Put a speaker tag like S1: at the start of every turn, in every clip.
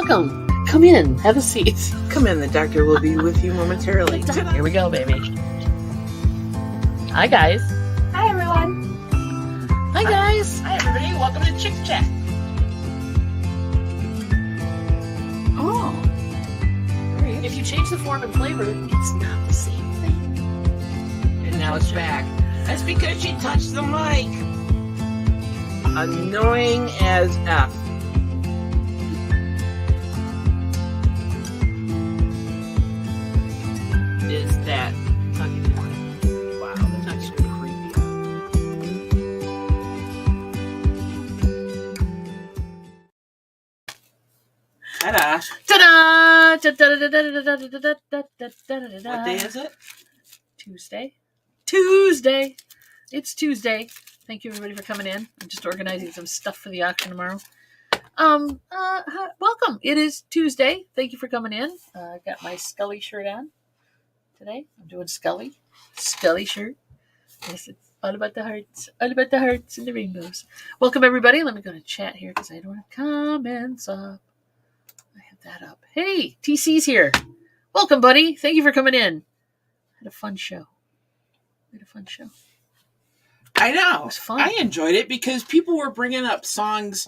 S1: welcome. Come in. Have a seat.
S2: Come in. The doctor will be with you momentarily.
S1: Here we go, baby. Hi, guys.
S3: Hi, everyone.
S1: Hi, guys.
S2: Hi, everybody. Welcome to Chick Chat.
S1: Oh. If you change the form and flavor, it's not the same thing.
S2: And now it's back. That's because she touched the mic. Annoying as F. Is that tucking in? Wow, that's actually creepy. Ta-da!
S1: Ta-da!
S2: What day is it?
S1: Tuesday. It's Tuesday. Thank you, everybody, for coming in. I'm just organizing some stuff for the auction tomorrow. Welcome. It is Tuesday. Thank you for coming in. I got my Scully shirt on today. I'm doing Scully shirt. Yes, it's all about the hearts and the rainbows. Welcome, everybody. Let me go to chat here because I don't have comments up. I have that up. Hey, TC's here. Welcome, buddy. Thank you for coming in. Had a fun show.
S2: I know.
S1: It was fun.
S2: I enjoyed it because people were bringing up songs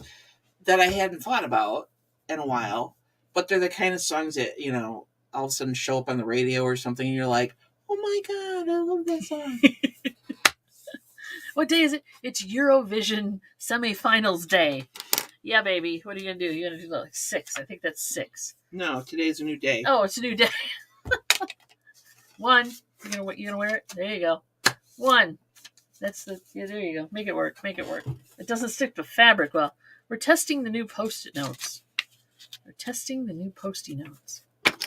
S2: that I hadn't thought about in a while, but they're the kind of songs that, you know, all of a sudden show up on the radio or something, and you're like, oh my God, I love that song.
S1: What day is it? It's Eurovision semifinals day. Yeah, baby. What are you going to do? You're going to do like 6. I think that's 6.
S2: No, today's a new day.
S1: Oh, it's a new day. 1. You gonna wear it? There you go. 1. That's the, yeah, there you go. Make it work. It doesn't stick to fabric well. We're testing the new Post-it notes.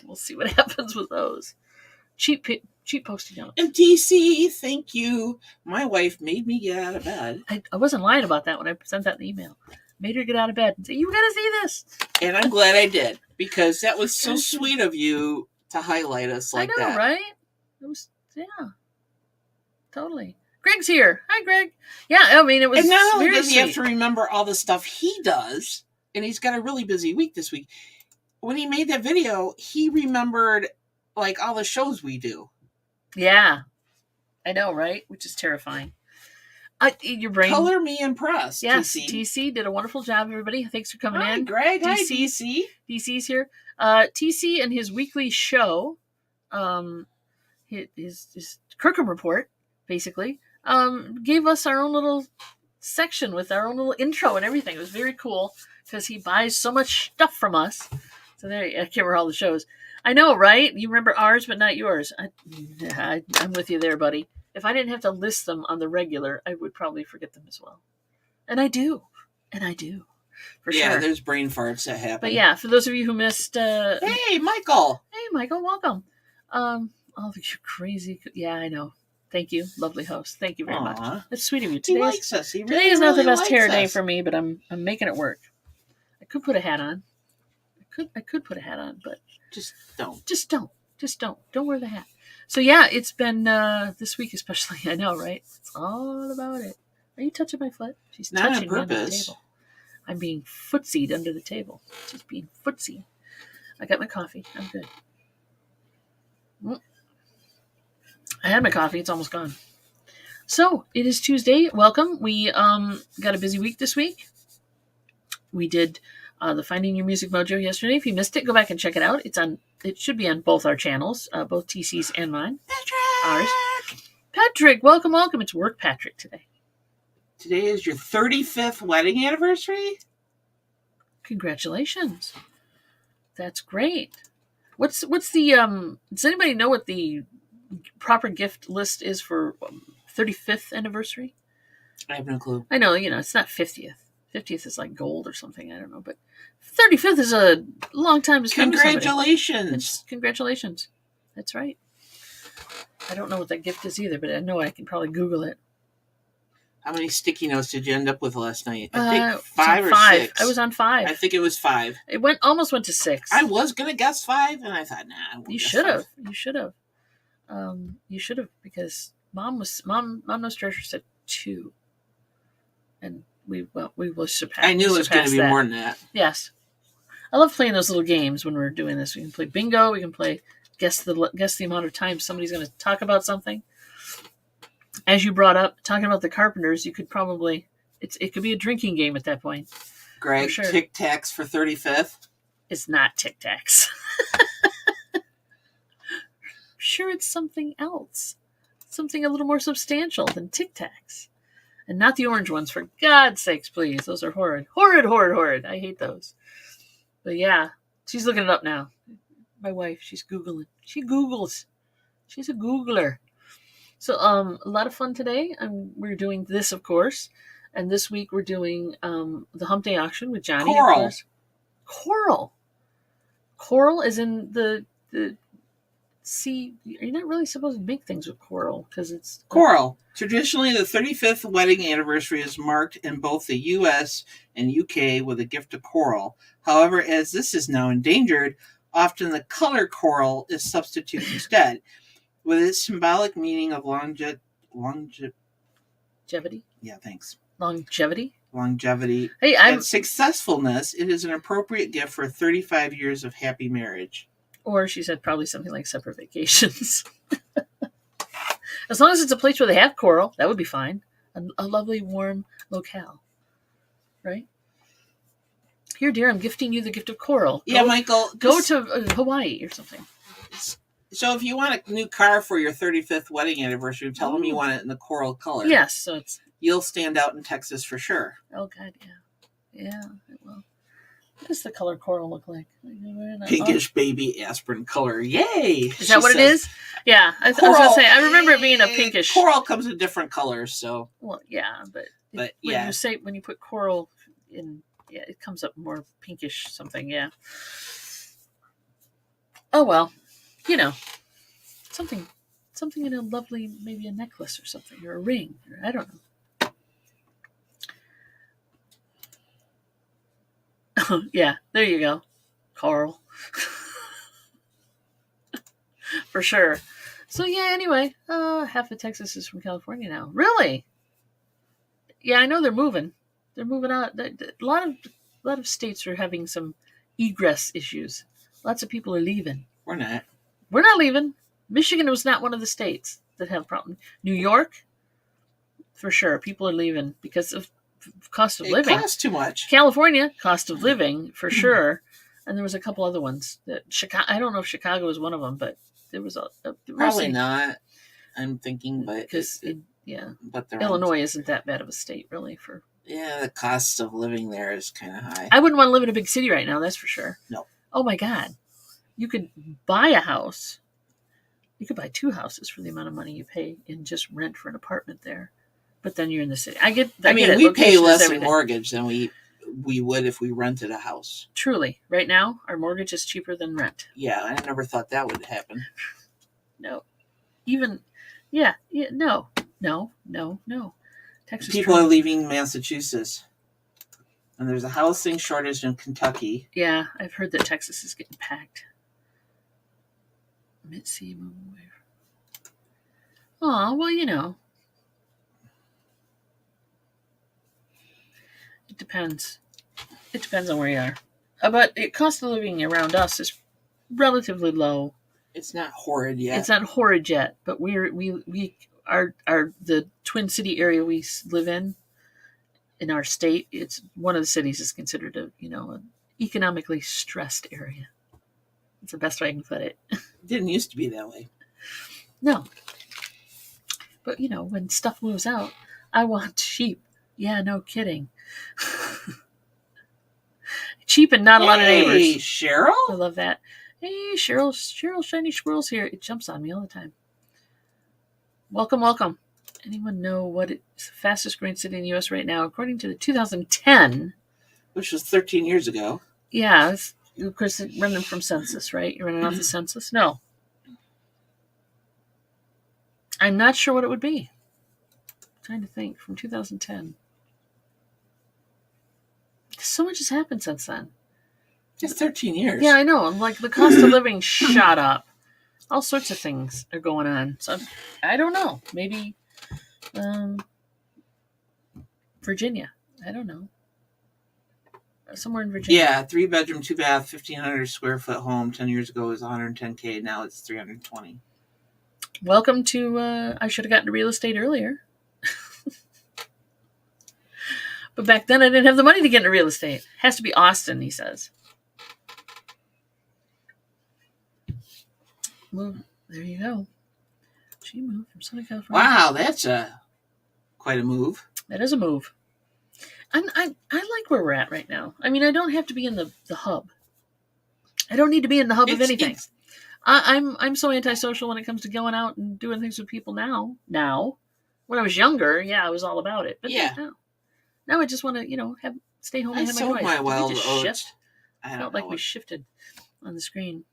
S1: We'll see what happens with those. Cheap Post-it notes.
S2: And DC, thank you. My wife made me get out of bed.
S1: I wasn't lying about that when I sent that in the email. Made her get out of bed and say, you gotta see this.
S2: And I'm glad I did, because that was so sweet of you to highlight us like that.
S1: I know, right? It was, yeah. Totally. Greg's here. Hi, Greg. Yeah, I mean, it was.
S2: And not only
S1: very
S2: does he
S1: sweet.
S2: have to remember all the stuff he does, and he's got a really busy week this week. When he made that video, he remembered like all the shows we do.
S1: Yeah, I know, right? Which is terrifying. Your brain.
S2: Color me impressed.
S1: Yes,
S2: TC.
S1: TC did a wonderful job. Everybody, thanks for coming
S2: Hi,
S1: in.
S2: Greg. Hi,
S1: TC.
S2: DC.
S1: DC's here. TC and his weekly show, his Kirkham report, basically. Gave us our own little section with our own little intro and everything. It was very cool because he buys so much stuff from us. So there, I can't remember all the shows. I know, right? You remember ours, but not yours. I'm with you there, buddy. If I didn't have to list them on the regular, I would probably forget them as well. And I do. For
S2: Yeah,
S1: sure.
S2: there's brain farts that happen.
S1: But yeah, for those of you who missed...
S2: hey, Michael.
S1: Hey, Michael, welcome. Oh, you crazy... Yeah, I know. Thank you, lovely host. Thank you very much. That's sweet of you.
S2: He likes us.
S1: Today is not the best hair day for me, but I'm making it work. I could put a hat on. I could put a hat on, but
S2: just don't.
S1: Don't wear the hat. So yeah, it's been this week especially. I know, right? It's all about it. Are you touching my foot? She's
S2: not
S1: touching
S2: on
S1: me under the
S2: purpose.
S1: table. I'm being footsied under the table. Just being footsied. I got my coffee. I'm good. I had my coffee. It's almost gone. So it is Tuesday. Welcome. We got a busy week this week. We did the Finding Your Music Mojo yesterday. If you missed it, go back and check it out. It should be on both our channels, both TC's and mine. Ours. Patrick, welcome. It's Work Patrick today.
S2: Today is your 35th wedding anniversary?
S1: Congratulations. That's great. What's the does anybody know what the proper gift list is for 35th anniversary?
S2: I have no clue.
S1: I know, it's not 50th. 50th is like gold or something. I don't know, but 35th is a long time to spend with somebody.
S2: Congratulations.
S1: Congratulations. That's right. I don't know what that gift is either, but I know I can probably Google it.
S2: How many sticky notes did you end up with last night? I think 5 or
S1: 5.
S2: 6.
S1: I was on 5.
S2: I think it was 5.
S1: It almost went to 6.
S2: I was going to guess 5, and I thought, nah.
S1: You should have. You should have. Because Mom Knows Treasure said 2. And we will surpass.
S2: I knew it was going to be more than that.
S1: Yes. I love playing those little games when we're doing this. We can play bingo. We can play guess the amount of time somebody's going to talk about something. As you brought up, talking about the Carpenters, you could probably it could be a drinking game at that point.
S2: Greg,
S1: sure.
S2: Tic Tacs for 35th.
S1: It's not Tic Tacs. Sure, it's something else. Something a little more substantial than Tic Tacs. And not the orange ones, for God's sakes, please. Those are horrid. Horrid, horrid, horrid. I hate those. But yeah, she's looking it up now. My wife, she's Googling. She Googles. She's a Googler. So a lot of fun today. We're doing this, of course. And this week we're doing the Hump Day auction with Johnny.
S2: Coral.
S1: Of course. Coral. Coral is in the sea. You're not really supposed to make things with coral because it's
S2: coral. Traditionally, the 35th wedding anniversary is marked in both the U.S. and U.K. with a gift of coral. However, as this is now endangered, often the color coral is substituted instead, with its symbolic meaning of longevity. Yeah, thanks.
S1: Longevity.
S2: Hey, and successfulness. It is an appropriate gift for 35 years of happy marriage.
S1: Or she said probably something like separate vacations. As long as it's a place where they have coral, that would be fine. A lovely, warm locale. Right? Here, dear, I'm gifting you the gift of coral.
S2: Yeah, Michael.
S1: Go to Hawaii or something.
S2: So if you want a new car for your 35th wedding anniversary, tell them you want it in the coral color.
S1: Yes, so
S2: you'll stand out in Texas for sure.
S1: Oh, God, yeah. Yeah, it will. What does the color coral look like?
S2: Pinkish baby aspirin color. Yay!
S1: Is that what it is? Yeah. I was going to say, I remember it being a pinkish.
S2: Coral comes in different colors, so.
S1: Well, yeah, but
S2: yeah.
S1: When you put coral in, yeah, it comes up more pinkish something, yeah. Oh, well, something in a lovely, maybe a necklace or something, or a ring, or I don't know. Yeah, there you go. Coral. For sure. So yeah, anyway, half of Texas is from California now. Really? Yeah, I know they're moving. They're moving out. A lot of states are having some egress issues. Lots of people are leaving.
S2: We're not
S1: leaving. Michigan was not one of the states that have problems. New York, for sure, people are leaving because of cost of living.
S2: It costs too much.
S1: California, cost of living, for sure. And there was a couple other ones. Chicago. I don't know if Chicago was one of them, but there was
S2: probably not. I'm thinking, but
S1: because
S2: but
S1: Illinois isn't that bad of a state, really.
S2: The cost of living there is kind of high.
S1: I wouldn't want to live in a big city right now. That's for sure.
S2: No.
S1: Oh my God, you could buy a house. You could buy 2 houses for the amount of money you pay in just rent for an apartment there. But then you're in the city. I mean,
S2: we pay less in mortgage than we would if we rented a house.
S1: Truly. Right now, our mortgage is cheaper than rent.
S2: Yeah, I never thought that would happen.
S1: No. No. Texas
S2: people are leaving Massachusetts. And there's a housing shortage in Kentucky.
S1: Yeah, I've heard that Texas is getting packed. Mid-sea move away. Aw, well, it depends. It depends on where you are. But the cost of living around us is relatively low.
S2: It's not horrid yet.
S1: It's not horrid yet, but we are the Twin City area we live in our state. It's one of the cities is considered an economically stressed area. It's the best way I can put it.
S2: It didn't used to be that way.
S1: No. But when stuff moves out, I want cheap. Yeah, no kidding. Cheap and not a lot of neighbors.
S2: Hey, Cheryl.
S1: I love that. Hey, Cheryl, Shiny Squirrel's here. It jumps on me all the time. Welcome. Anyone know what is the fastest growing city in the U.S. right now? According to the 2010.
S2: Which was 13 years ago.
S1: Yeah, of course, running from census, right? You're running off the census? No. I'm not sure what it would be. I'm trying to think. From 2010. So much has happened since then.
S2: Just 13 years.
S1: Yeah, I know. I'm like, the cost of living shot up. All sorts of things are going on. So, I don't know. Maybe Virginia. I don't know. somewhere in Virginia.
S2: Yeah, 3-bedroom, 2-bath, 1,500 square foot home 10 years ago was $110K. Now it's $320.
S1: Welcome to, I should have gotten to real estate earlier. But back then I didn't have the money to get into real estate. Has to be Austin, he says. Move. There you go. She moved from Southern California.
S2: Wow, that's quite a move.
S1: That is a move. I like where we're at right now. I mean, I don't have to be in the hub. I don't need to be in the hub of anything. I'm so antisocial when it comes to going out and doing things with people now. Now, when I was younger, yeah, I was all about it. But
S2: yeah,
S1: now I just want to, stay home and have my
S2: sold
S1: noise.
S2: my wild oats.
S1: Shift? I felt like we shifted on the screen.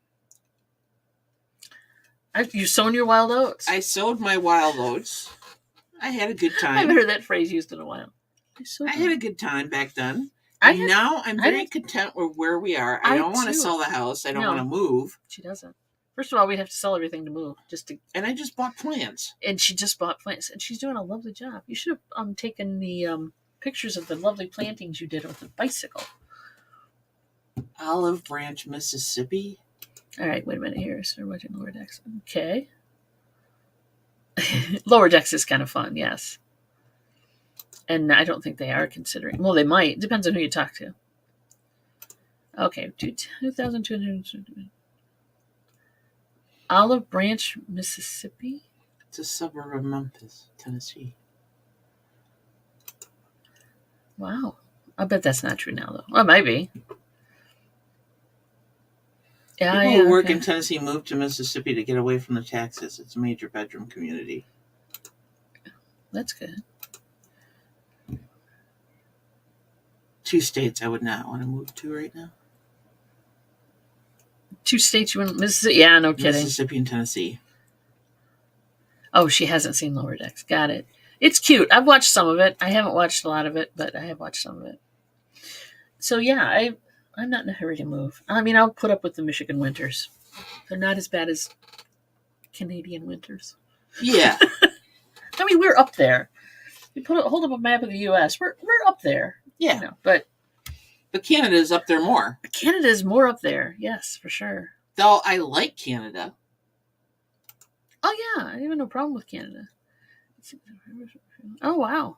S1: You sown your wild oats.
S2: I sowed my wild oats. I had a good time.
S1: I haven't heard that phrase used in a while.
S2: I had a good time back then. Now I'm very content with where we are. I don't want to sell the house. I don't want to move.
S1: She doesn't. First of all, we'd have to sell everything to move.
S2: And I just bought plants.
S1: And she just bought plants. And she's doing a lovely job. You should have taken the pictures of the lovely plantings you did with the bicycle.
S2: Olive Branch, Mississippi.
S1: All right, wait a minute here. So watching Lower Decks. Okay. Lower Decks is kind of fun, yes. And I don't think they are considering. Well, they might. Depends on who you talk to. Okay, 2,200. Olive Branch, Mississippi.
S2: It's a suburb of Memphis, Tennessee.
S1: Wow. I bet that's not true now, though. Well, it might be.
S2: Yeah, people who work in Tennessee move to Mississippi to get away from the taxes. It's a major bedroom community.
S1: That's good.
S2: 2 states I would not want to move to right now.
S1: 2 states you want? Mississippi? Yeah, no kidding.
S2: Mississippi and Tennessee.
S1: Oh, she hasn't seen Lower Decks. Got it. It's cute. I've watched some of it. I haven't watched a lot of it, but I have watched some of it. So yeah, I'm not in a hurry to move. I mean, I'll put up with the Michigan winters. They're not as bad as Canadian winters.
S2: Yeah.
S1: I mean, we're up there. You hold up a map of the U.S. We're up there.
S2: Yeah.
S1: But
S2: Canada's up there more.
S1: Canada's more up there. Yes, for sure.
S2: Though I like Canada.
S1: Oh, yeah. I have no problem with Canada. Oh, wow.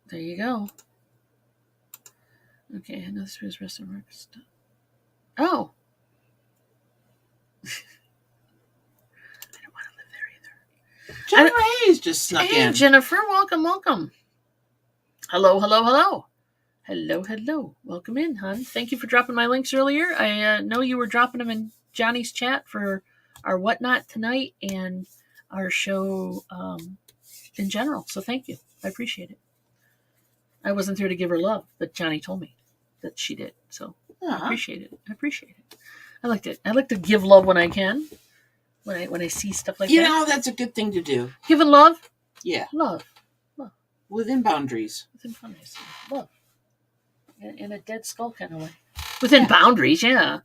S1: There you go. Okay, I know this was rest of work stuff. Oh. I don't want to live there either.
S2: Jennifer Hayes just snuck in.
S1: Hey, Jennifer, welcome. Hello. Hello. Welcome in, hon. Thank you for dropping my links earlier. I know you were dropping them in Johnny's chat for our Whatnot tonight and our show in general. So thank you. I appreciate it. I wasn't there to give her love, but Johnny told me that she did. So I appreciate it. I liked it. I like to give love when I can. When I see stuff like that.
S2: You know, that's a good thing to do.
S1: Giving love?
S2: Yeah.
S1: Love.
S2: Within boundaries.
S1: Love. In a dead skull kind of way. Within boundaries, yeah.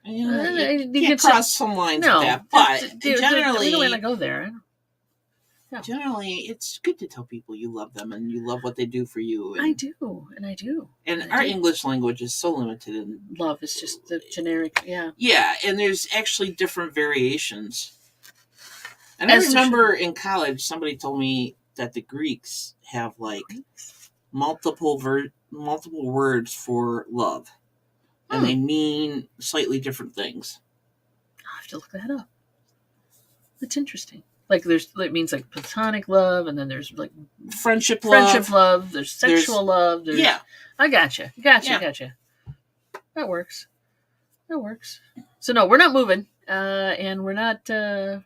S2: You can't cross some lines with that. But generally...
S1: We don't want to go there.
S2: No. Generally, it's good to tell people you love them and you love what they do for you.
S1: I do.
S2: And our English language is so limited. And
S1: love is just the generic, yeah.
S2: Yeah, and there's actually different variations. And I remember in college, somebody told me that the Greeks have like multiple words for love. And they mean slightly different things.
S1: I'll have to look that up. That's interesting. Like it means like platonic love, and then there's like
S2: friendship love.
S1: There's sexual love.
S2: Yeah.
S1: I gotcha. That works. So no, we're not moving, and we're not going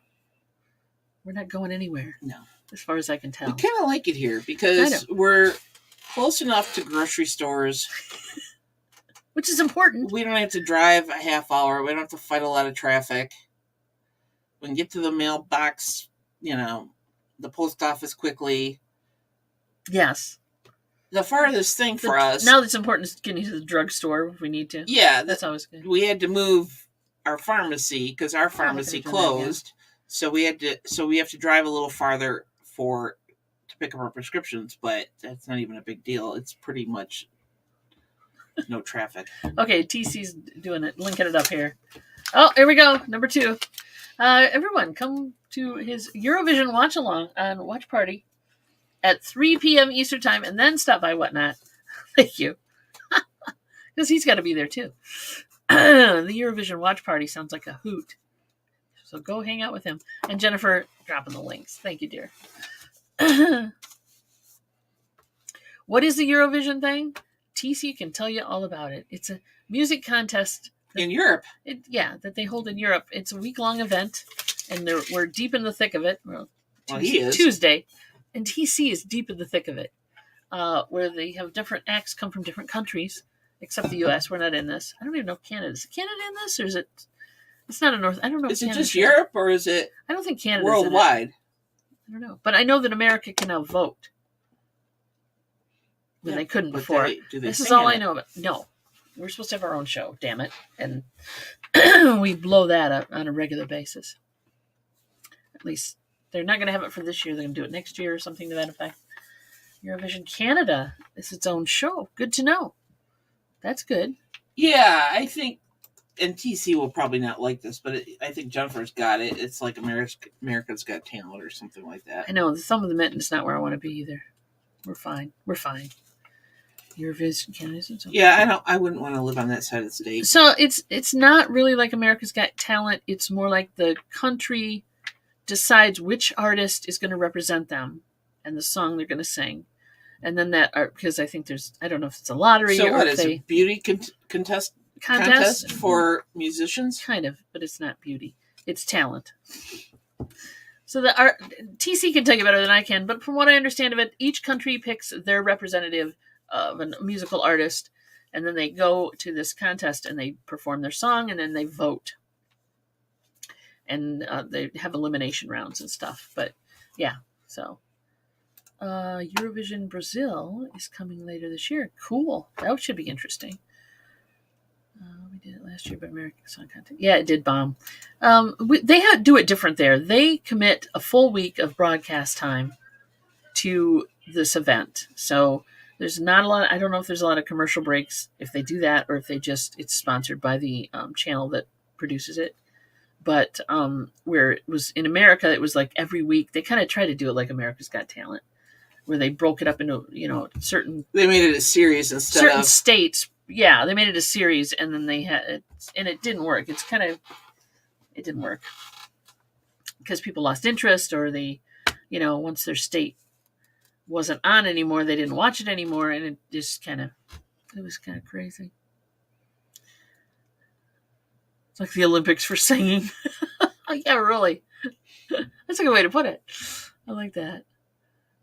S1: anywhere.
S2: No,
S1: as far as I can tell.
S2: We kind of like it here because we're close enough to grocery stores,
S1: which is important.
S2: We don't have to drive a half hour. We don't have to fight a lot of traffic. We can get to the mailbox, the post office quickly.
S1: Yes.
S2: The farthest thing for us...
S1: Now that's important is getting to the drugstore if we need to.
S2: Yeah.
S1: That's always good.
S2: We had to move our pharmacy because our pharmacy closed. So we have to drive a little farther to to pick up our prescriptions, but that's not even a big deal. It's pretty much no traffic.
S1: Okay, TC's doing it, linking it up here. Oh, here we go. Number 2. Everyone, come to his Eurovision watch along on Watch Party at 3 p.m. Eastern Time, and then stop by Whatnot. Thank you. Because he's got to be there too. The Eurovision watch party sounds like a hoot. So go hang out with him. And Jennifer, dropping the links. Thank you, dear. What is the Eurovision thing? TC can tell you all about it. It's a music contest.
S2: In Europe?
S1: That they hold in Europe. It's a week-long event, and we're deep in the thick of it. Well,
S2: he is.
S1: Tuesday. And TC is deep in the thick of it. Where they have different acts come from different countries, except the U.S. We're not in this. I don't even know if Canada is. Canada in this, or is it? It's not a North. I don't know.
S2: Is it just Europe, or is it?
S1: I don't think Canada
S2: worldwide.
S1: I don't know, but I know that America can now vote when they couldn't before. This is all I know about. No, we're supposed to have our own show. Damn it, and we blow that up on a regular basis. At least they're not going to have it for this year. They're going to do it next year or something to that effect. Eurovision Canada is its own show. Good to know. That's good.
S2: Yeah, I think, and TC will probably not like this, but I think Jennifer's got it. It's like America's Got Talent or something like that.
S1: I know. Some of the mittens not where I want to be either. We're fine. Eurovision Canada.
S2: Yeah, I wouldn't want to live on that side of the state.
S1: So it's not really like America's Got Talent. It's more like the country decides which artist is going to represent them and the song they're going to sing. And then because I think I don't know if it's a lottery.
S2: So what, is it a beauty contest for musicians?
S1: Kind of, but it's not beauty. It's talent. So TC can tell you better than I can, but from what I understand of it, each country picks their representative of a musical artist, and then they go to this contest and they perform their song, and then they vote. And they have elimination rounds and stuff. But yeah, so Eurovision Brazil is coming later this year. Cool. That should be interesting. We did it last year, but American Song Contest. Yeah, it did bomb. They do it different there. They commit a full week of broadcast time to this event. So there's not a lot. I don't know if there's a lot of commercial breaks if they do that, or if it's sponsored by the channel that produces it. But where it was in America, it was like every week. They kind of try to do it like America's Got Talent, where they broke it up into certain.
S2: They made it a series instead of
S1: certain states. Yeah, they made it a series, and then they had it, and it didn't work. It didn't work because people lost interest, or they, once their state wasn't on anymore, they didn't watch it anymore, and it was kind of crazy. It's like the Olympics for singing. Yeah, really. That's a good way to put it. I like that.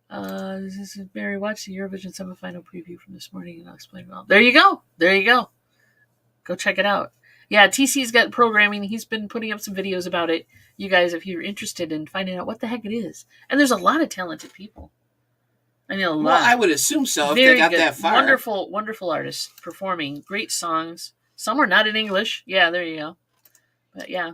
S1: This is Mary. Watch the Eurovision semifinal preview from this morning, and I'll explain it all. There you go. Go check it out. Yeah, TC's got programming. He's been putting up some videos about it. You guys, if you're interested in finding out what the heck it is. And there's a lot of talented people. I mean, a lot.
S2: Well, I would assume so if they got that far.
S1: Wonderful, wonderful artists performing great songs. Some are not in English. Yeah, there you go. But yeah.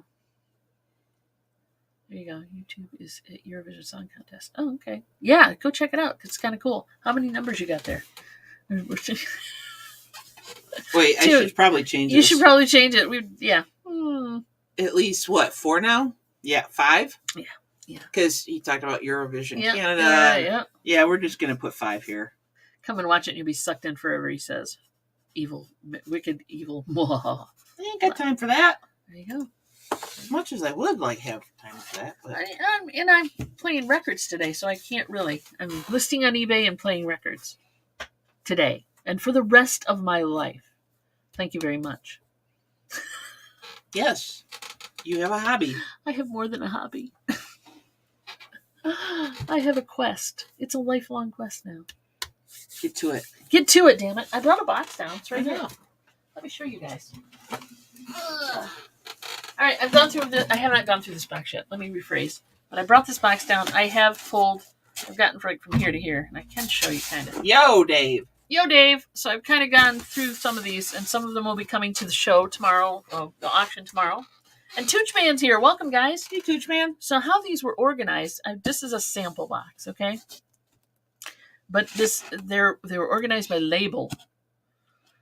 S1: There you go. YouTube is at Eurovision Song Contest. Oh, okay. Yeah, go check it out. It's kind of cool. How many numbers you got there?
S2: Wait, I should probably change it.
S1: You should probably change it.
S2: At least, 4 now? Yeah, 5?
S1: Yeah.
S2: Because he talked about Eurovision Canada. Yeah, we're just going to put 5 here.
S1: Come and watch it and you'll be sucked in forever, he says. Evil. Wicked, evil.
S2: I ain't got time for that.
S1: There you go.
S2: As much as I would have time for that. But...
S1: I'm playing records today, so I can't really. I'm listing on eBay and playing records today and for the rest of my life. Thank you very much.
S2: Yes, you have a hobby.
S1: I have more than a hobby. I have a quest. It's a lifelong quest now.
S2: Get to it.
S1: Get to it, damn it. I brought a box down. It's right here. Let me show you guys. All right, I've gone through this. I have not gone through this box yet. Let me rephrase. But I brought this box down. I've gotten from here to here, and I can show you kind of.
S2: Yo, Dave.
S1: So I've kind of gone through some of these, and some of them will be coming to the show tomorrow, the auction tomorrow. And Tooch Man's here. Welcome, guys.
S2: Hey, Tooch Man.
S1: So how these were organized, this is a sample box, okay? but they were organized by label.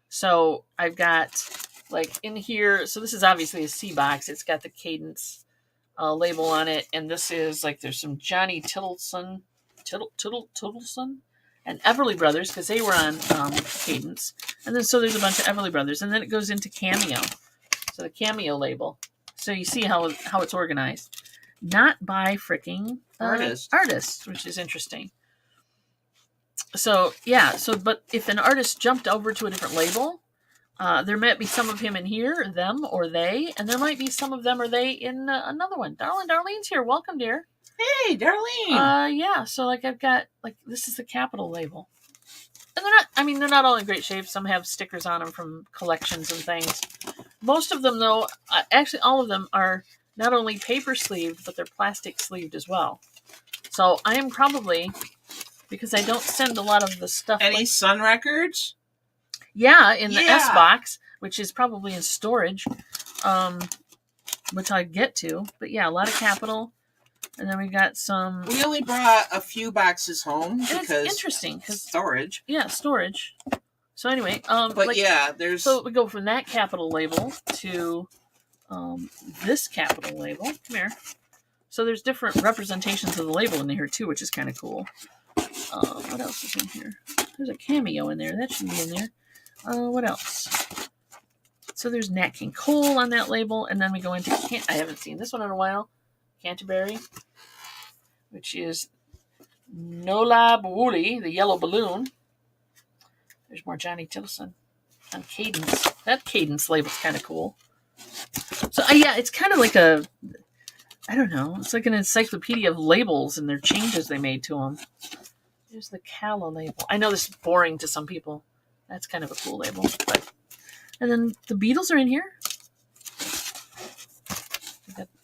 S1: So I've got like in here. So this is obviously a C box. It's got the Cadence label on it, and this is like there's some Johnny Tittleson, and Everly Brothers because they were on Cadence, and then so there's a bunch of Everly Brothers, and then it goes into Cameo. So the Cameo label. So you see how it's organized, not by freaking artists, which is interesting. So yeah, but if an artist jumped over to a different label, there might be some of him in here, them or they, and there might be some of them or they in another one. Darlene's here. Welcome, dear.
S2: Hey, Darlene.
S1: Yeah. So like I've got like this is the Capitol label, and they're not all in great shape. Some have stickers on them from collections and things. Most of them, though, actually all of them are not only paper sleeved, but they're plastic sleeved as well. So I am probably, because I don't send a lot of the stuff.
S2: Any Sun Records?
S1: Yeah, in the S box, which is probably in storage, which I get to. But yeah, a lot of Capitol. And then we got some.
S2: We only brought a few boxes home because
S1: it's interesting because
S2: storage.
S1: Yeah, storage. So anyway,
S2: but yeah, there's.
S1: So we go from that Capitol label to this Capitol label. Come here. So there's different representations of the label in here too, which is kind of cool. What else is in here? There's a Cameo in there. That should be in there. What else? So there's Nat King Cole on that label, and then we go into I haven't seen this one in a while. Canterbury, which is Nola Wooley, the Yellow Balloon. There's more Johnny Tittleson on Cadence. That Cadence label's kind of cool. So yeah, it's kind of like I don't know, it's like an encyclopedia of labels and their changes they made to them. There's the Calla label. I know this is boring to some people. That's kind of a cool label. And then the Beatles are in here.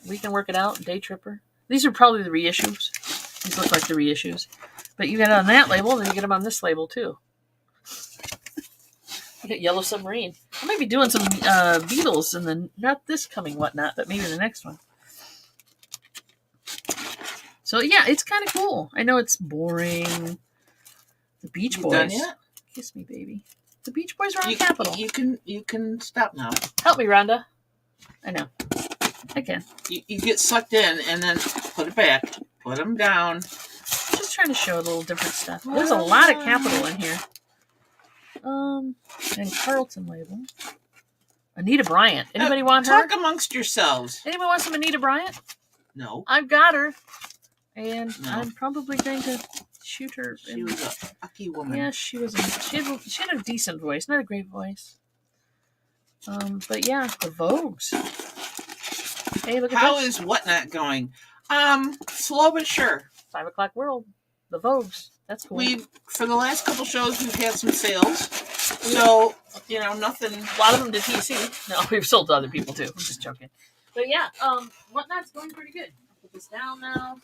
S1: We Can Work It Out, Day Tripper. These are probably the reissues. These look like the reissues. But you get it on that label, then you get them on this label too. You get Yellow Submarine. I might be doing some Beatles and then not this coming whatnot, but maybe the next one. So yeah, it's kind of cool. I know it's boring. The Beach Boys.
S2: Done yet?
S1: Kiss me, baby. The Beach Boys are on Capitol.
S2: You can stop now.
S1: Help me, Rhonda. I know. I can.
S2: You get sucked in and then put it back. Put them down.
S1: Just trying to show a little different stuff. There's a lot of Capitol in here. And Carlton label. Anita Bryant. Anybody want her?
S2: Talk amongst yourselves.
S1: Anybody want some Anita Bryant?
S2: No.
S1: I've got her. And I'm probably going to shoot her.
S2: She was a lucky woman.
S1: Yeah, she was. She had a decent voice, not a great voice. But yeah, the Vogues. Hey, look at
S2: How
S1: this.
S2: is Whatnot going? Slow but sure.
S1: 5 o'clock world. The Vogues. That's cool.
S2: For the last couple shows, we've had some sales. So, nothing.
S1: A lot of them to TC. No, we've sold to other people too. I'm just joking. But yeah, Whatnot's going pretty good. I'll put this down now.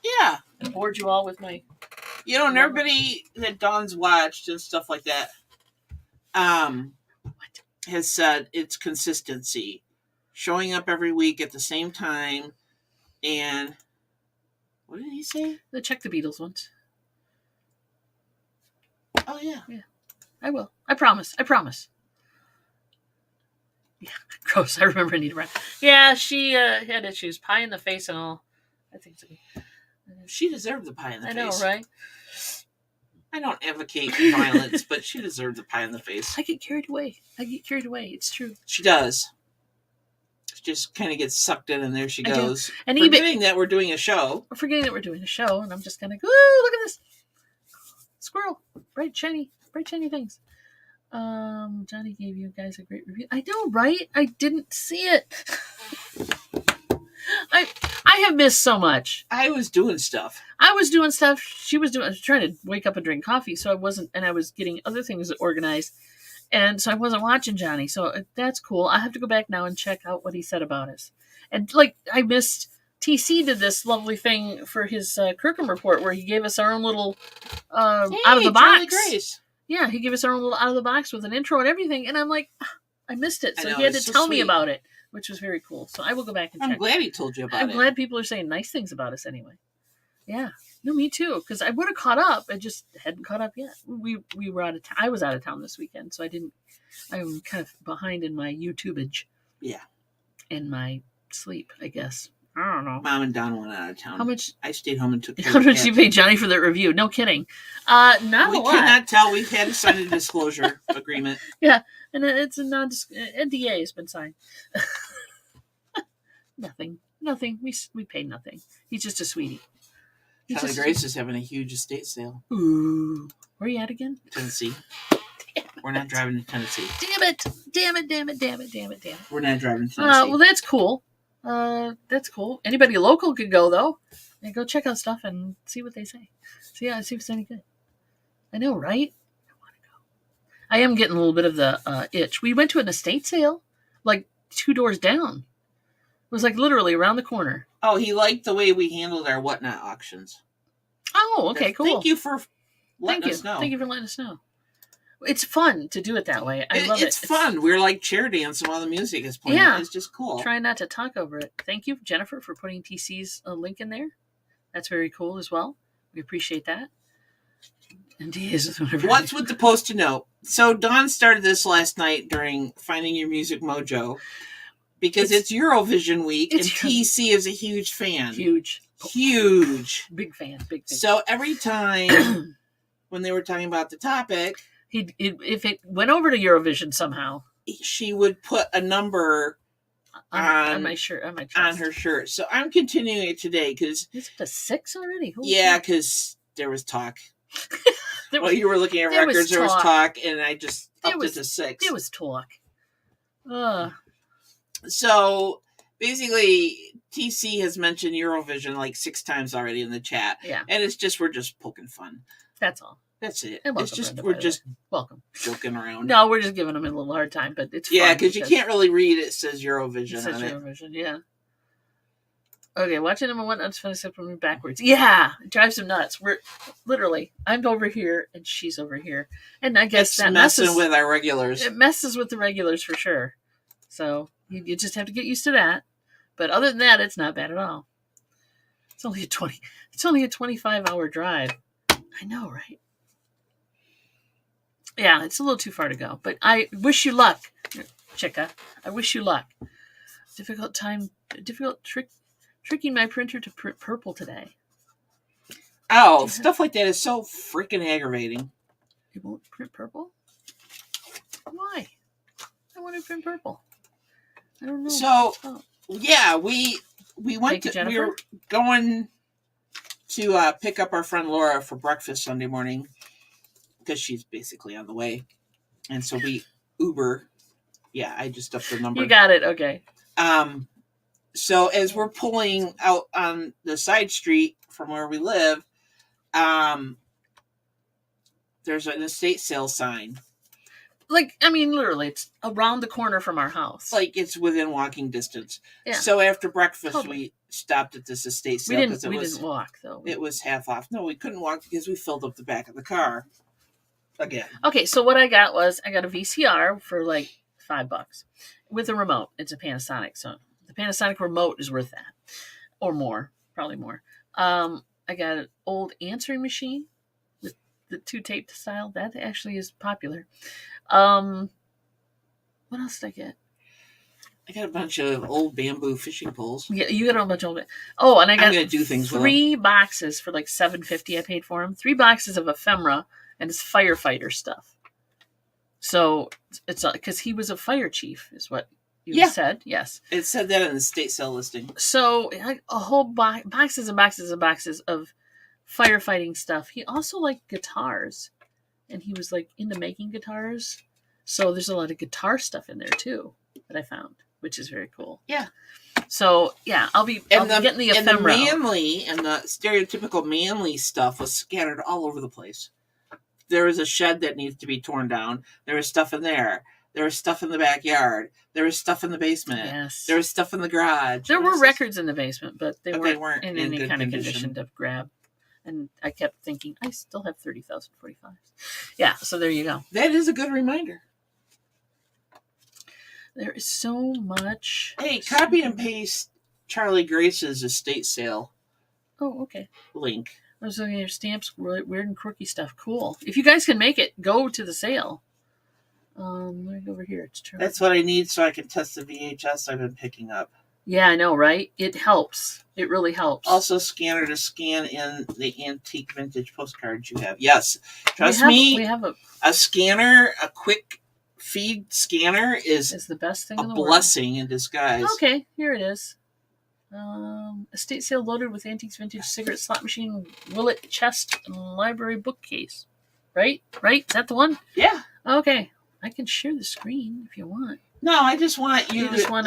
S2: Yeah.
S1: I bored you all with my.
S2: And everybody that Dawn's watched and stuff like that has said it's consistency. Showing up every week at the same time. And what did he say?
S1: Check the Beatles once.
S2: Oh, yeah.
S1: Yeah. I will. I promise. Yeah, gross. I remember Anita Bryant. Yeah, she had issues. Pie in the face and all. I think so.
S2: She deserved the pie in the face.
S1: I know, right?
S2: I don't advocate violence, but she deserved the pie in the face.
S1: I get carried away. It's true.
S2: She does. She just kind of gets sucked in, and there she goes.
S1: And
S2: forgetting that we're doing a show.
S1: And I'm just kind of, ooh, look at this. Squirrel. Bright, shiny things. Johnny gave you guys a great review. I know, right? I didn't see it. I have missed so much.
S2: I was doing stuff.
S1: She was trying to wake up and drink coffee, so I wasn't, and I was getting other things organized, and so I wasn't watching Johnny. So that's cool. I have to go back now and check out what he said about us. And I missed. TC did this lovely thing for his Kirkham report where he gave us our own little out of the box.
S2: Grace.
S1: Yeah, he gave us our own little out of the box with an intro and everything, and I'm like, I missed it. So he had to
S2: so
S1: tell
S2: sweet.
S1: me about it, which was very cool. So I will go back and check.
S2: I'm glad he told you about it.
S1: I'm glad people are saying nice things about us anyway. Yeah. No, me too. Because I would have caught up. I just hadn't caught up yet. We were out of town. I was out of town this weekend, so I'm kind of behind in my YouTubeage.
S2: Yeah.
S1: And my sleep, I guess. I don't know.
S2: Mom and Don went out of town.
S1: How much?
S2: I stayed home and took care
S1: How
S2: of the
S1: much did you pay Johnny for that review? No kidding. Not a lot.
S2: We cannot tell. We've had to sign a disclosure agreement.
S1: Yeah, and it's a NDA has been signed. Nothing. We paid nothing. He's just a sweetie.
S2: Charlie Grace is having a huge estate sale.
S1: Ooh. Where are you at again?
S2: Tennessee. We're not driving to Tennessee.
S1: Damn it.
S2: We're not driving to Tennessee.
S1: Well, that's cool. That's cool. Anybody local could go, though. And go check out stuff and see what they say. See if it's any good. I know, right? I want to go. I am getting a little bit of the itch. We went to an estate sale, like 2 doors down. It was like literally around the corner.
S2: Oh, he liked the way we handled our whatnot auctions.
S1: Oh, okay, cool.
S2: Thank you for letting us know.
S1: Thank you for letting us know. It's fun to do it that way. I love it.
S2: It's fun. We're like chair dancing while the music is playing. Yeah. It's just cool.
S1: Trying not to talk over it. Thank you, Jennifer, for putting TC's link in there. That's very cool as well. We appreciate that. And
S2: what's with the Post-it note? So Dawn started this last night during Finding Your Music Mojo because it's Eurovision week and TC is a huge fan.
S1: Huge.
S2: Big
S1: fan.
S2: So every time when they were talking about the topic,
S1: if it went over to Eurovision somehow,
S2: she would put a number
S1: on my shirt, on my chest.
S2: On her shirt. So I'm continuing it today because
S1: is it a 6 already?
S2: Yeah, because there was talk. While you were looking at records, there was talk, and I just upped it to 6.
S1: There was talk.
S2: So basically, TC has mentioned Eurovision like 6 times already in the chat.
S1: Yeah,
S2: and we're just poking fun.
S1: That's all.
S2: That's it.
S1: It's
S2: just
S1: Brenda,
S2: we're just
S1: welcome
S2: joking around.
S1: No, we're just giving them a little hard time, but it's
S2: fun because you can't really read it. Says Eurovision.
S1: It says Eurovision. Yeah. Okay, watching them and whatnot is fun except when we're backwards. Yeah, it drives them nuts. We're literally, I'm over here and she's over here, and I guess that
S2: messes with our regulars.
S1: It messes with the regulars for sure. So you just have to get used to that. But other than that, it's not bad at all. It's only a 25-hour drive. I know, right? Yeah, it's a little too far to go. But I wish you luck, Chica. I wish you luck. Difficult tricking my printer to print purple today.
S2: Oh, stuff like that is so freaking aggravating.
S1: It won't print purple? Why? I want to print purple. I don't know.
S2: So, yeah, we went to, we were going to pick up our friend Laura for breakfast Sunday morning because she's basically on the way. And so we Uber. Yeah, I just upped the number.
S1: You got it. Okay.
S2: So as we're pulling out on the side street from where we live, there's an estate sale sign.
S1: Like, I mean, literally, it's around the corner from our house.
S2: Like, it's within walking distance.
S1: Yeah.
S2: So after breakfast, we stopped at this estate sale.
S1: We didn't walk, though.
S2: It was half off. No, we couldn't walk because we filled up the back of the car again.
S1: Okay, so what I got was, I got a VCR for like $5 with a remote. It's a Panasonic, so the Panasonic remote is worth that. Or more. Probably more. I got an old answering machine. The 2-tape style. That actually is popular. What else did I get?
S2: I got a bunch of old bamboo fishing poles.
S1: Yeah, you got a bunch of old. Oh, and I got
S2: I'm gonna do things
S1: 3 boxes for like $7.50. I paid for them. 3 boxes of ephemera and it's firefighter stuff. So it's because he was a fire chief, is what you said. Yes,
S2: it said that in the state sale listing.
S1: So like a whole boxes and boxes and boxes of firefighting stuff. He also liked guitars, and he was like into making guitars. So there's a lot of guitar stuff in there too that I found, which is very cool.
S2: Yeah.
S1: So yeah, I'll be getting the ephemera.
S2: And the manly and the stereotypical manly stuff was scattered all over the place. There was a shed that needs to be torn down. There was stuff in there. There was stuff in the backyard. There was stuff in the basement.
S1: Yes.
S2: There was stuff in the garage.
S1: There were records in the basement, but they weren't in any
S2: good
S1: kind of
S2: condition
S1: condition to grab. And I kept thinking, I still have 30,045. Yeah, so there you go.
S2: That is a good reminder.
S1: There is so much.
S2: Hey, copy and paste Charlie Grace's estate sale.
S1: Oh, okay.
S2: Link.
S1: I was looking at your stamps, weird and quirky stuff. Cool. If you guys can make it, go to the sale. Let me go over here. It's true.
S2: That's what I need so I can test the VHS I've been picking up.
S1: Yeah, I know, right? It helps. It really helps.
S2: Also, scanner to scan in the antique vintage postcards you have. Yes. Trust me,
S1: we have
S2: a scanner, a quick feed scanner is
S1: the best thing in the
S2: blessing in disguise.
S1: Okay, here it is. Estate sale loaded with antiques, vintage cigarette slot machine, Willet chest, and library bookcase. Right? Is that the one?
S2: Yeah.
S1: Okay. I can share the screen if you want.
S2: No, I just want you to, want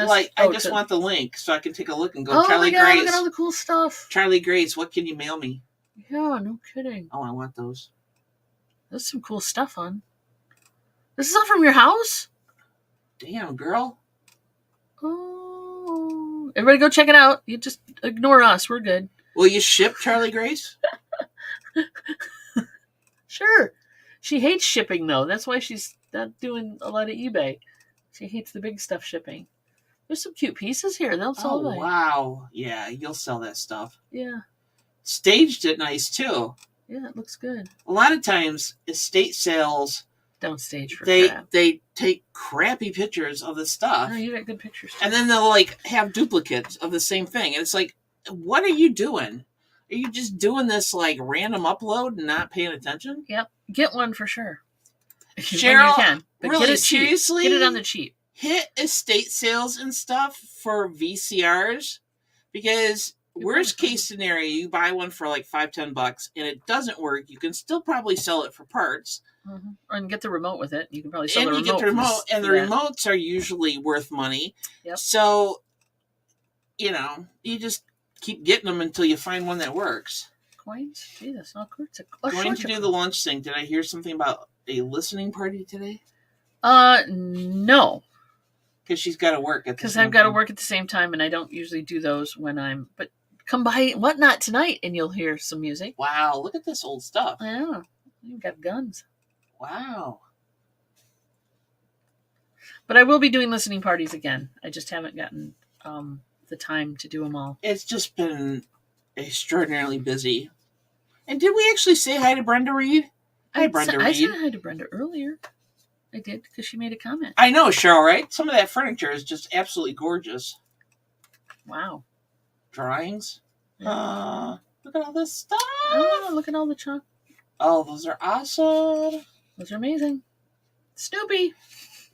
S2: the link so I can take a look and go, Charlie Grace.
S1: Look at all the cool stuff.
S2: Charlie Grace, what can you mail me?
S1: Yeah, no kidding.
S2: Oh, I want those.
S1: There's some cool stuff on. This is all from your house?
S2: Damn, girl.
S1: Oh. Everybody go check it out. You just ignore us. We're good.
S2: Will you ship Charlie Grace?
S1: Sure. She hates shipping, though. That's why she's not doing a lot of eBay. She hates the big stuff shipping. There's some cute pieces here. They'll sell them.
S2: Wow. Yeah, you'll sell that stuff.
S1: Yeah.
S2: Staged it nice, too.
S1: Yeah, it looks good.
S2: A lot of times, estate sales...
S1: Don't stage for crap.
S2: They take crappy pictures of the stuff.
S1: No, you got good pictures, too.
S2: And then they'll, have duplicates of the same thing. And it's like, what are you doing? Are you just doing this, random upload and not paying attention?
S1: Yep. Get one for sure.
S2: Cheryl,
S1: you can. But
S2: really,
S1: get it
S2: seriously?
S1: Cheap. Get it on the cheap.
S2: Hit estate sales and stuff for VCRs, because worst case scenario, you buy one for $5-10 and it doesn't work. You can still probably sell it for parts.
S1: Mm-hmm. And get the remote with it. You can probably sell
S2: the remote. And you get the remote, and the remotes are usually worth money.
S1: Yep.
S2: So, you just keep getting them until you find one that works.
S1: Coins? Jesus, all sorts of.
S2: Going to do the lunch thing. Did I hear something about a listening party today?
S1: No.
S2: Because she's got to work at the same time.
S1: Because I've got to work at the same time, and I don't usually do those when I'm. But come by Whatnot tonight, and you'll hear some music.
S2: Wow, look at this old stuff.
S1: Yeah, you've got guns.
S2: Wow.
S1: But I will be doing listening parties again. I just haven't gotten the time to do them all.
S2: It's just been extraordinarily busy. And did we actually say hi to Brenda Reed? Hi, Brenda Reed.
S1: I said hi to Brenda earlier. I did, because she made a comment.
S2: I know, Cheryl, right? Some of that furniture is just absolutely gorgeous.
S1: Wow.
S2: Drawings. Yeah. Look at all this stuff.
S1: Oh, look at all the chalk.
S2: Oh, those are awesome.
S1: Those are amazing. Snoopy.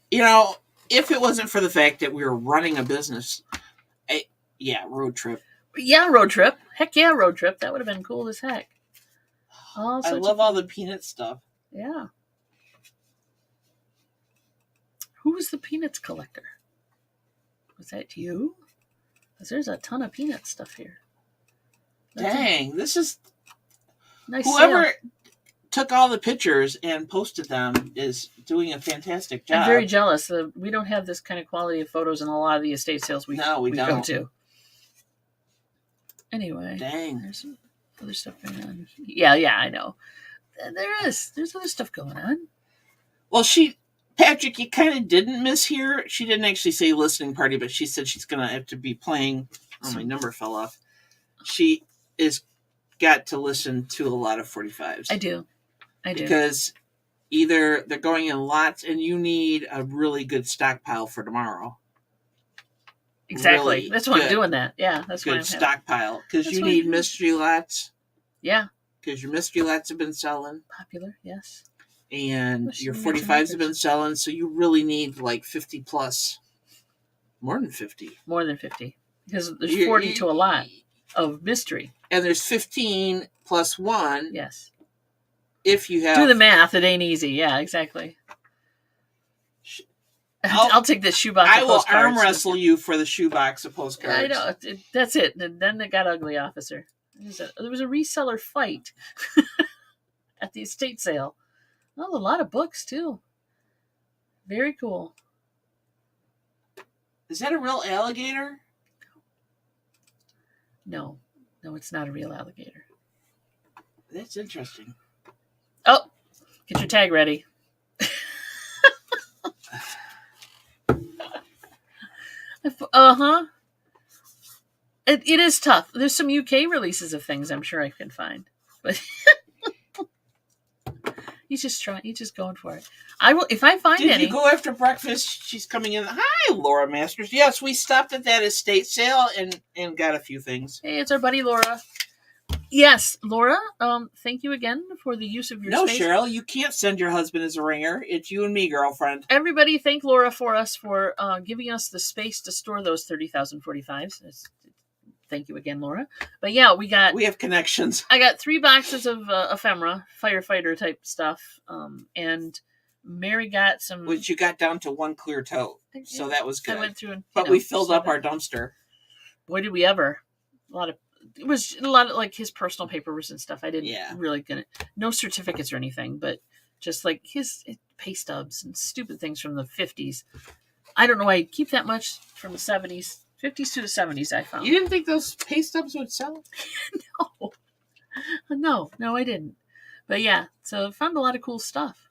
S2: If it wasn't for the fact that we were running a business, road trip.
S1: Yeah, road trip. Heck yeah, road trip. That would have been cool as heck.
S2: I love all the peanut stuff.
S1: Yeah. Who was the peanuts collector? Was that you? Because there's a ton of peanut stuff here.
S2: Dang, this is...
S1: Nice
S2: whoever
S1: sale.
S2: Took all the pictures and posted them is doing a fantastic job.
S1: I'm very jealous. We don't have this kind of quality of photos in a lot of the estate sales we
S2: don't.
S1: go to. Anyway.
S2: Dang.
S1: There's some other stuff going on. Yeah, I know. There is. There's other stuff going on.
S2: Well, Patrick, you kind of didn't miss here. She didn't actually say listening party, but she said she's going to have to be playing. Oh, my number fell off. She is got to listen to a lot of 45s.
S1: I do.
S2: Because either they're going in lots and you need a really good stockpile for tomorrow.
S1: Exactly.
S2: Really
S1: that's why I'm doing that. Yeah, that's
S2: good
S1: why I'm
S2: stockpile. Because you need mystery lots.
S1: Yeah.
S2: Because your mystery lots have been selling.
S1: Popular, yes.
S2: And your 45s have been selling, so you really need 50 plus. More than 50.
S1: More than 50. Because there's 40 to a lot of mystery.
S2: And there's 15 plus 1.
S1: Yes.
S2: If you have...
S1: Do the math. It ain't easy. Yeah, exactly. I'll take this shoebox of postcards.
S2: I will arm wrestle you for the shoebox of postcards.
S1: I know. That's it. And then it got ugly, officer. There was a reseller fight at the estate sale. Oh, a lot of books, too. Very cool.
S2: Is that a real alligator?
S1: No, it's not a real alligator.
S2: That's interesting.
S1: Oh, get your tag ready. Uh-huh. It is tough. There's some UK releases of things I'm sure I can find. but he's just going for it. I will if I find
S2: Did
S1: any.
S2: you go after breakfast? She's coming in. Hi, Laura Masters. Yes, we stopped at that estate sale and got a few things.
S1: Hey, it's our buddy Laura. Yes, Laura. Thank you again for the use of your
S2: No,
S1: space.
S2: Cheryl, you can't send your husband as a ringer. It's you and me, girlfriend.
S1: Everybody, thank Laura for giving us the space to store those 30,000 45s. Thank you again, Laura. But yeah, we
S2: have connections.
S1: I got 3 boxes of ephemera, firefighter type stuff, and Mary got some.
S2: Which you got down to 1 clear tote, so that was good.
S1: I went through and
S2: we filled up our dumpster.
S1: Boy, did we ever! It was a lot of like his personal papers and stuff. I didn't really no certificates or anything, but just like his pay stubs and stupid things from the 50s. I don't know why he'd keep that much from the 70s. 50s to the 70s, I found.
S2: You didn't think those pay stubs would sell?
S1: No, I didn't. But yeah, so I found a lot of cool stuff.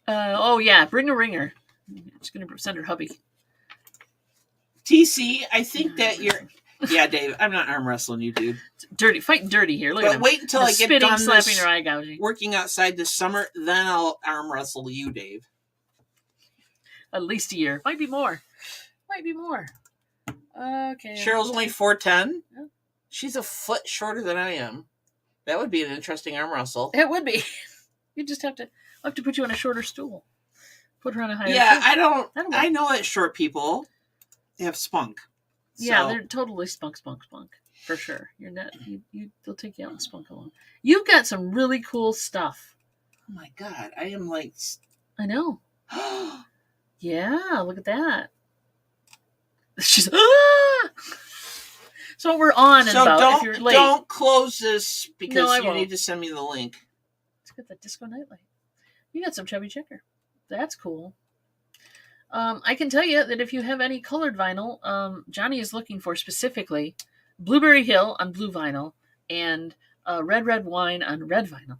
S1: Bring a ringer. I'm just going to send her hubby.
S2: TC, I think that you're... Yeah, Dave, I'm not arm wrestling you, dude.
S1: Fighting dirty here. Look at him.
S2: Wait until I get done
S1: slapping her eye gouging.
S2: Working outside this summer, then I'll arm wrestle you, Dave.
S1: At least a year. Might be more. Okay.
S2: Cheryl's only 4'10".
S1: Yeah.
S2: She's a foot shorter than I am. That would be an interesting arm wrestle.
S1: It would be. You just have to put you on a shorter stool. Put her on a higher
S2: stool. I know that short people have spunk.
S1: Yeah, they're totally spunk for sure. You're not. They'll take you out and spunk along. You've got some really cool stuff.
S2: Oh my god, I am like.
S1: I know. Yeah, look at that. She's. So we're on and about. If you're late,
S2: don't close this because you
S1: won't.
S2: need to send me the link.
S1: Let's get that disco nightlight. You got some chubby checker. That's cool. I can tell you that if you have any colored vinyl, Johnny is looking for specifically Blueberry Hill on blue vinyl and Red Wine on red vinyl.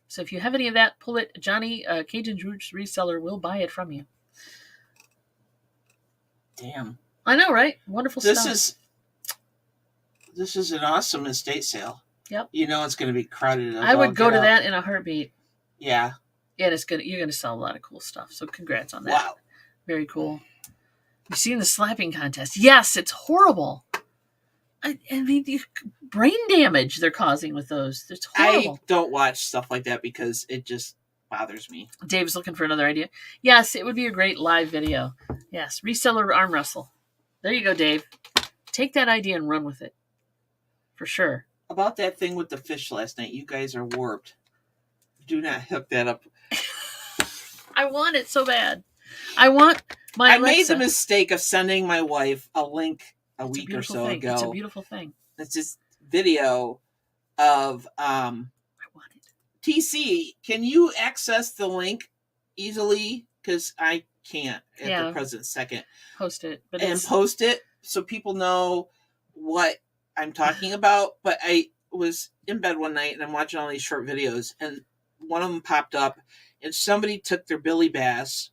S1: So if you have any of that, pull it. Johnny, Cajun Roots reseller, will buy it from you.
S2: Damn.
S1: I know, right? Wonderful stuff.
S2: This is an awesome estate sale.
S1: Yep.
S2: You know it's going to be crowded.
S1: I would go to that in a heartbeat.
S2: Yeah.
S1: Yeah, you're going to sell a lot of cool stuff. So congrats on that.
S2: Wow.
S1: Very cool. You seen the slapping contest? Yes, it's horrible. I mean, the brain damage they're causing with those. It's horrible.
S2: I don't watch stuff like that because it just bothers me.
S1: Dave's looking for another idea. Yes, it would be a great live video. Yes, reseller arm wrestle. There you go, Dave. Take that idea and run with it. For sure.
S2: About that thing with the fish last night, you guys are warped. Do not hook that up.
S1: I want it so bad. I want my Alexa.
S2: I made the mistake of sending my wife a link a week or so ago.
S1: It's a beautiful thing.
S2: It's this video of
S1: I want it.
S2: TC, can you access the link easily? Because I can't at the present second.
S1: Post it.
S2: Post it so people know what I'm talking about. But I was in bed one night and I'm watching all these short videos and one of them popped up and somebody took their Billy Bass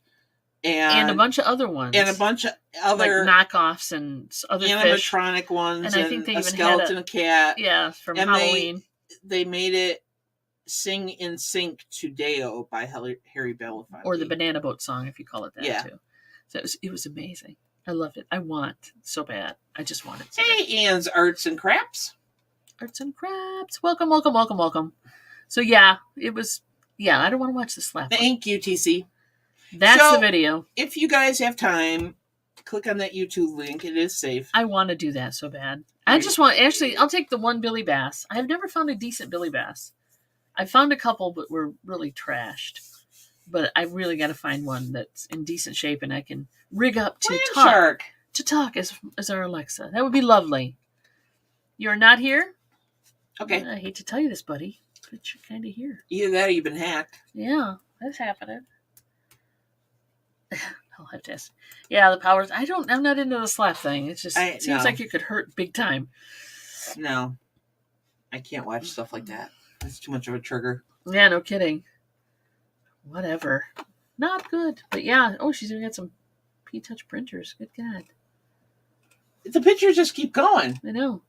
S2: and a
S1: bunch of other ones.
S2: And a bunch of other
S1: like knockoffs and other
S2: animatronic
S1: fish.
S2: ones.
S1: And I think they
S2: a
S1: even
S2: skeleton,
S1: had
S2: a cat.
S1: Yeah, from Halloween.
S2: They made it Sing in Sync to Deo by Harry Belafonte.
S1: Or the Banana Boat song, if you call it that,
S2: yeah.
S1: too. So it was amazing. I loved it. I want so bad. I just want it so
S2: bad. Hey, Ann's Arts and Craps.
S1: Arts and Craps. Welcome. So, yeah, it was... Yeah, I don't want to watch the slap.
S2: Thank you, TC.
S1: That's the video.
S2: If you guys have time, click on that YouTube link. It is safe.
S1: I want to do that so bad. I just want... Actually, I'll take the one Billy Bass. I have never found a decent Billy Bass. I found a couple, but were really trashed. But I really got to find one that's in decent shape and I can rig up to talk as our Alexa. That would be lovely. You're not here?
S2: Okay.
S1: I hate to tell you this, buddy, but you're kind of here.
S2: Either that or you've been hacked.
S1: Yeah, that's happening. I'll have to ask. Yeah, the powers. I'm not into the slap thing. It seems like it could hurt big time.
S2: No. I can't watch stuff like that. That's too much of a trigger.
S1: Yeah, no kidding. Whatever. Not good. But yeah. Oh, she's even got some P-Touch printers. Good God.
S2: The pictures just keep going.
S1: I know.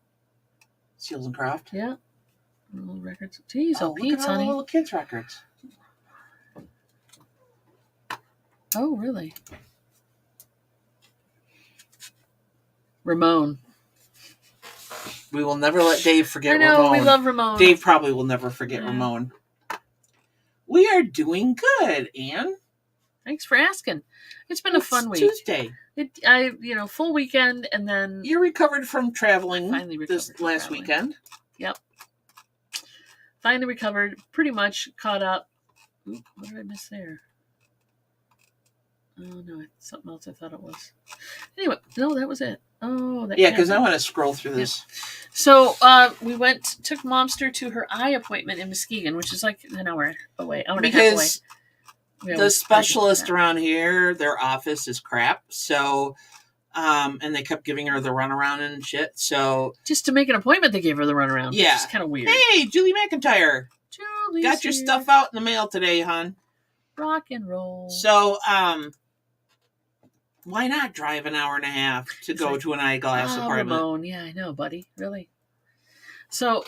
S2: Seals and Craft.
S1: Yeah. Little records. Jeez,
S2: Oh,
S1: Pete's,
S2: look at all
S1: honey.
S2: the little kids' records.
S1: Oh, really? Ramon.
S2: We will never let Dave forget
S1: I know,
S2: Ramon.
S1: we love Ramon.
S2: Dave probably will never forget Ramon. We are doing good, Anne.
S1: Thanks for asking. It's been a fun week.
S2: Tuesday.
S1: Full weekend, and then
S2: You recovered from traveling this
S1: from
S2: last
S1: traveling.
S2: weekend.
S1: Yep. Finally recovered. Pretty much caught up. Oop, what did I miss there? Oh no, something else I thought it was. Anyway, no, that was it. Oh, that.
S2: Yeah, because I want to scroll through this.
S1: So we took Momster to her eye appointment in Muskegon, which is like an hour away, hour and a half away.
S2: Because the specialist around here, their office is crap. So, and they kept giving her the runaround and shit. So
S1: just to make an appointment, they gave her the runaround. Yeah, it's kind of weird.
S2: Hey, Julie McIntyre.
S1: Julie's
S2: got your stuff out in the mail today, hon.
S1: Rock and roll.
S2: So, why not drive an hour and a half to go to an eyeglass apartment?
S1: Ramon. Yeah, I know, buddy. Really. So,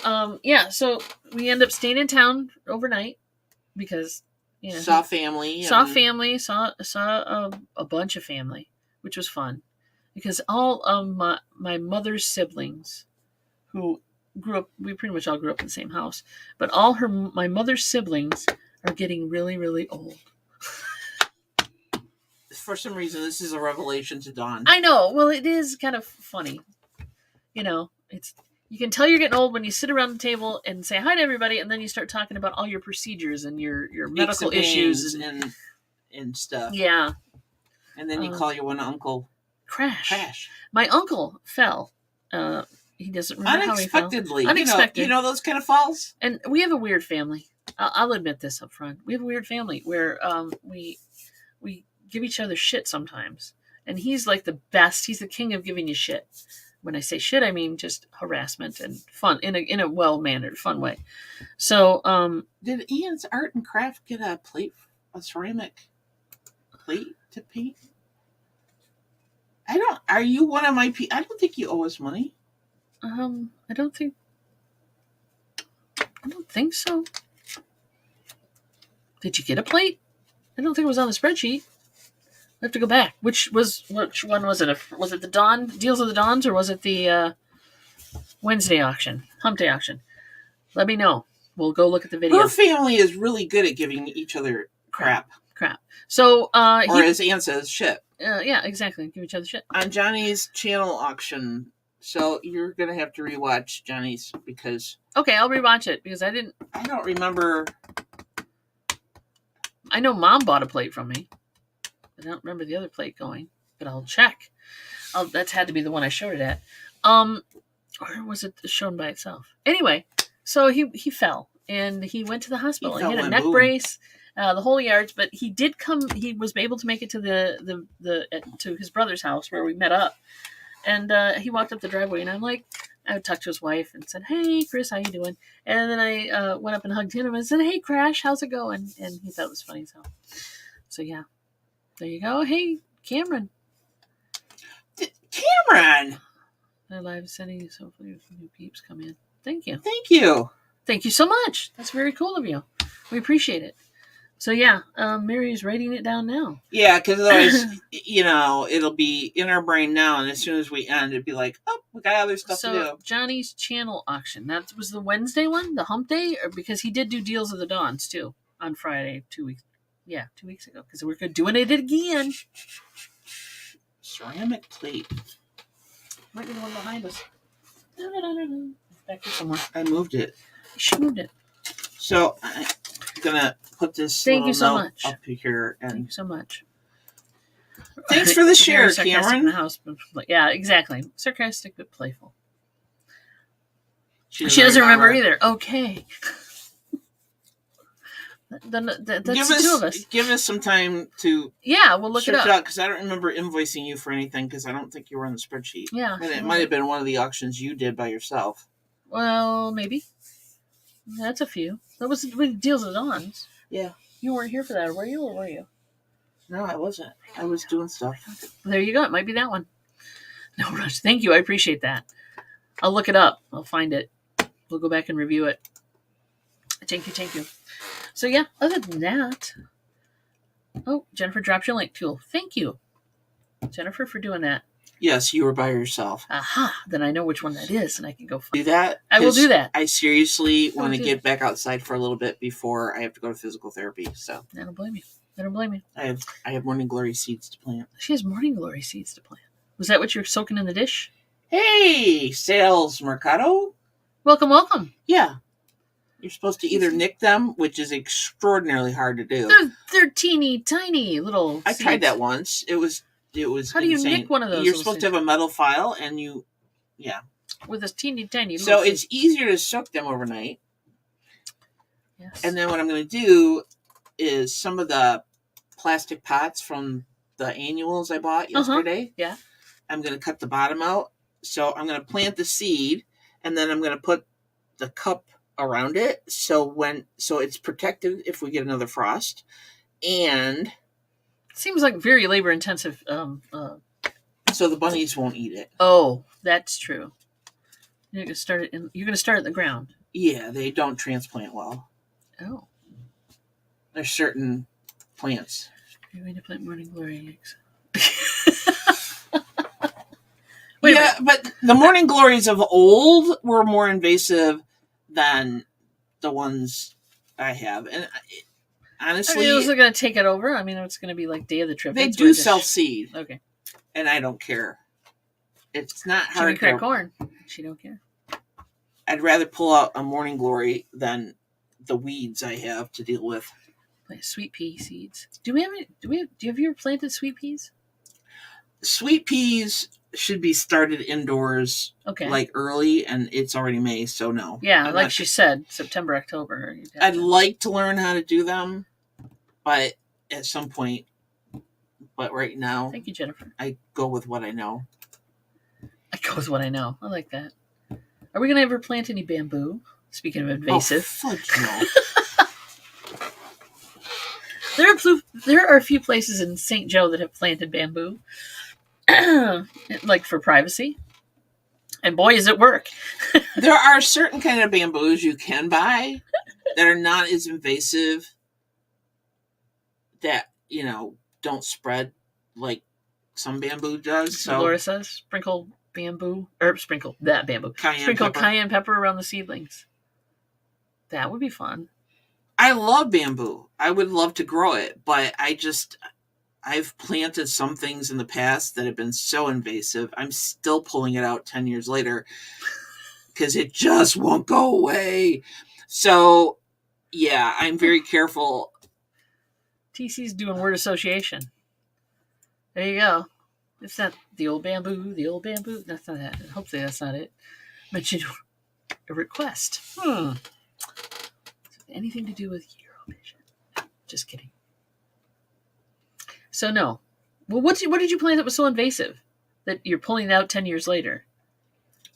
S1: so we end up staying in town overnight because,
S2: saw family.
S1: Saw a bunch of family, which was fun because all of my mother's siblings who grew up, we pretty much all grew up in the same house, but all my mother's siblings are getting really, really old.
S2: For some reason, this is a revelation to Dawn.
S1: I know. Well, it is kind of funny. You can tell you're getting old when you sit around the table and say hi to everybody, and then you start talking about all your procedures and your medical issues
S2: and stuff.
S1: Yeah.
S2: And then you call your one uncle Crash. My
S1: uncle fell. He doesn't remember
S2: unexpectedly.
S1: How he fell. Unexpected.
S2: You know those kind of falls?
S1: And we have a weird family. I'll admit this up front. We have a weird family where we give each other shit sometimes. And he's like the best. He's the king of giving you shit. When I say shit, I mean just harassment and fun in a well-mannered, fun way. So,
S2: did Ian's Art and Craft get a ceramic plate to paint? Are you one of my people? I don't think you owe us money.
S1: I don't think so. Did you get a plate? I don't think it was on the spreadsheet. I have to go back. Which one was it? Was it the Dawn Deals of the Dawns, or was it the Wednesday auction, Hump Day auction? Let me know. We'll go look at the video.
S2: Her family is really good at giving each other crap.
S1: So,
S2: or as Ann says, shit.
S1: Yeah, exactly. Give each other shit.
S2: On Johnny's channel auction. So you're gonna have to rewatch Johnny's because.
S1: Okay, I'll rewatch it because I
S2: don't remember.
S1: I know Mom bought a plate from me. I don't remember the other plate going, but I'll check. That's had to be the one I showed it at. Or was it shown by itself? Anyway, so he fell and he went to the hospital. He had a neck brace, the whole yards. But he did come. He was able to make it to to his brother's house where we met up. And he walked up the driveway, and I talked to his wife and said, "Hey, Chris, how you doing?" And then I went up and hugged him and said, "Hey, Crash, how's it going?" And he thought it was funny. So yeah. There you go. Hey, Cameron.
S2: Cameron!
S1: I live sending you so many new peeps come in. Thank you.
S2: Thank you.
S1: Thank you so much. That's very cool of you. We appreciate it. So yeah, Mary's writing it down now.
S2: Yeah, because otherwise, it'll be in our brain now, and as soon as we end, it'd be like, oh, we got other stuff to do.
S1: Johnny's channel auction. That was the Wednesday one, the Hump Day, because he did do Deals of the Dawns too on Friday 2 weeks. Yeah, 2 weeks ago, because we're doing it again.
S2: Ceramic plate.
S1: Might be the one behind us. No. Back here somewhere.
S2: I moved it.
S1: She moved it.
S2: So I'm gonna put this.
S1: Thank you so much.
S2: Up here. And
S1: thank you so much.
S2: Thanks for the share, Cameron.
S1: In the house, yeah, exactly. Sarcastic but playful. She doesn't remember either. Okay. Then that's the two of us.
S2: Give us some time to.
S1: Yeah, we'll look it up
S2: because I don't remember invoicing you for anything because I don't think you were on the spreadsheet.
S1: Yeah,
S2: and it might have been one of the auctions you did by yourself.
S1: Well, maybe. That's a few. That was with Deals of Dawns.
S2: Yeah,
S1: you weren't here for that, were you? Or were you?
S2: No, I wasn't. I was doing stuff.
S1: There you go. It might be that one. No rush. Thank you. I appreciate that. I'll look it up. I'll find it. We'll go back and review it. Thank you. So yeah, other than that, Jennifer dropped your link tool. Thank you, Jennifer, for doing that.
S2: Yes, you were by yourself.
S1: Aha! Then I know which one that is, and I can go find.
S2: Do that.
S1: I will do that.
S2: I seriously want to get back outside for a little bit before I have to go to physical therapy. So
S1: I don't blame you.
S2: I have morning glory seeds to plant.
S1: She has morning glory seeds to plant. Was that what you're soaking in the dish?
S2: Hey, sales Mercado.
S1: Welcome.
S2: Yeah. You're supposed to either nick them, which is extraordinarily hard to do.
S1: They're teeny tiny little
S2: I tried that once. It was
S1: How do you
S2: insane.
S1: nick one of those?
S2: You're supposed to have a metal file and
S1: with this teeny tiny.
S2: So it's easier to soak them overnight.
S1: Yes.
S2: And then what I'm going to do is some of the plastic pots from the annuals I bought yesterday.
S1: Yeah.
S2: I'm going to cut the bottom out. So I'm going to plant the seed, and then I'm going to put the cup around it so it's protected if we get another frost. And
S1: seems like very labor intensive.
S2: So the bunnies won't eat it.
S1: Oh, that's true. You're going to start at the ground.
S2: Yeah, they don't transplant well.
S1: Oh.
S2: There's certain plants.
S1: You're going to plant morning glory eggs.
S2: But the morning glories of old were more invasive than the ones I have. And honestly,
S1: it was going to take it over. I mean, it's going to be like Day of the Trip.
S2: They do self-seed.
S1: Okay.
S2: And I don't care. It's not hard.
S1: She crack corn. She don't care.
S2: I'd rather pull out a morning glory than the weeds I have to deal with.
S1: Sweet pea seeds. Do you ever planted sweet peas?
S2: Sweet peas should be started indoors, like early, and it's already May, so no.
S1: Yeah, like she said, September, October.
S2: I'd like to learn how to do them, but at some point. But right now,
S1: thank you, Jennifer.
S2: I go with what I know.
S1: I like that. Are we going to ever plant any bamboo? Speaking of invasive.
S2: Oh, fuck
S1: no. There are a few places in St. Joe that have planted bamboo. Like for privacy. And boy, is it work.
S2: There are certain kind of bamboos you can buy that are not as invasive that, don't spread like some bamboo does. So
S1: Laura says, sprinkle bamboo. Sprinkle that bamboo. Sprinkle cayenne pepper around the seedlings. That would be fun.
S2: I love bamboo. I would love to grow it, but I've planted some things in the past that have been so invasive. I'm still pulling it out 10 years later because it just won't go away. So, yeah, I'm very careful.
S1: TC's doing word association. There you go. It's not the old bamboo. That's not that. Hopefully that's not it. Mention a request. Anything to do with Eurovision. Just kidding. So no. Well, what did you plant that was so invasive that you're pulling it out 10 years later?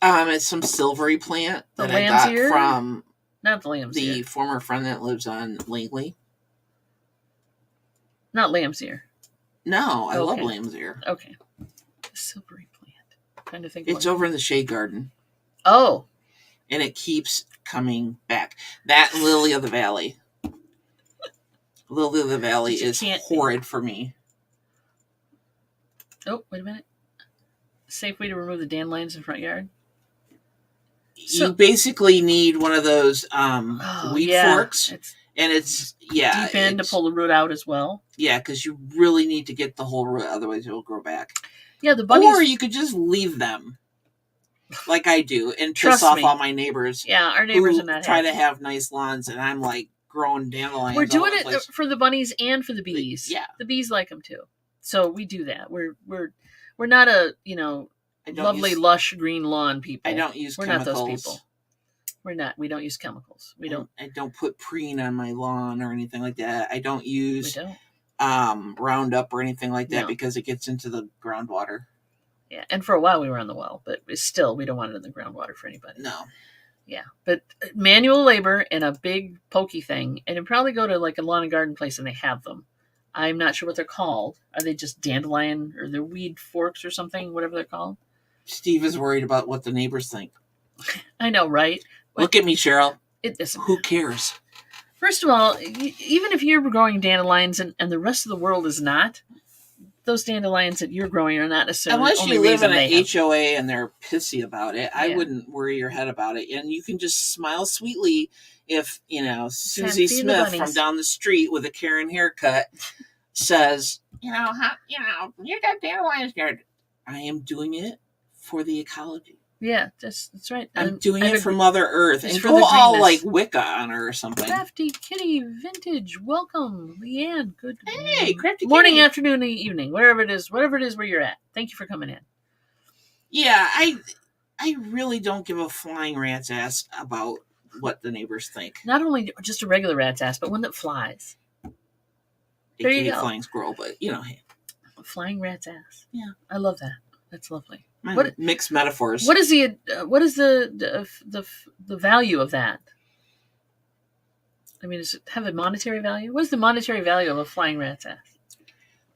S2: It's some silvery plant that I got from
S1: not the lamb's ear.
S2: The former friend that lives on Langley.
S1: Not lamb's ear.
S2: No, I love lamb's ear.
S1: Okay. The silvery plant. I'm trying to think.
S2: It's over in the shade garden.
S1: Oh.
S2: And it keeps coming back. That lily of the valley. Lily of the valley is horrid for me.
S1: Oh, wait a minute. Safe way to remove the dandelions in front yard?
S2: You basically need one of those weed forks. And it's,
S1: deep in to pull the root out as well.
S2: Yeah, because you really need to get the whole root, otherwise it will grow back.
S1: Yeah, the bunnies.
S2: Or you could just leave them, like I do, and piss off all my neighbors.
S1: Yeah, our neighbors are not
S2: try to have nice lawns, and I'm like growing dandelions.
S1: We're doing it for the bunnies and for the bees.
S2: Yeah,
S1: the bees like them too, so we do that. We're not a lovely lush green lawn people.
S2: I don't use.
S1: We're
S2: chemicals.
S1: not those people. We're not. We don't use chemicals.
S2: I don't put preen on my lawn or anything like that. I don't use Roundup or anything like that because it gets into the groundwater.
S1: Yeah, and for a while we were on the well, but still we don't want it in the groundwater for anybody.
S2: No.
S1: Yeah, but manual labor and a big pokey thing, and it'd probably go to like a lawn and garden place and they have them. I'm not sure what they're called. Are they just dandelion or they're weed forks or something, whatever they're called?
S2: Steve is worried about what the neighbors think.
S1: I know, right?
S2: Look at me, Cheryl.
S1: It doesn't.
S2: Who cares?
S1: First of all, even if you're growing dandelions and the rest of the world is not, those dandelions that you're growing are not necessarily
S2: unless
S1: only
S2: you live in
S1: reason
S2: an
S1: they have.
S2: HOA and they're pissy about it. I
S1: Yeah.
S2: wouldn't worry your head about it, and you can just smile sweetly if Susie
S1: feed the
S2: Smith
S1: bunnies.
S2: from down the street with a Karen haircut says, you got dandelions here. I am doing it for the ecology.
S1: Yeah, that's right.
S2: I'm doing it for Mother Earth,
S1: It's
S2: and
S1: for
S2: go
S1: the
S2: all
S1: greenness.
S2: like Wicca on her or something.
S1: Crafty Kitty Vintage, welcome, Leanne. Good
S2: Hey, Crafty
S1: morning,
S2: Kitty.
S1: afternoon, evening, whatever it is where you're at. Thank you for coming in.
S2: Yeah, I really don't give a flying rat's ass about what the neighbors think.
S1: Not only just a regular rat's ass, but one that flies. There you
S2: AKA
S1: go.
S2: flying squirrel, but hey.
S1: A flying rat's ass.
S2: Yeah,
S1: I love that. That's lovely.
S2: What mixed metaphors?
S1: What is the value of that? I mean, does it have a monetary value? What is the monetary value of a flying rat's ass?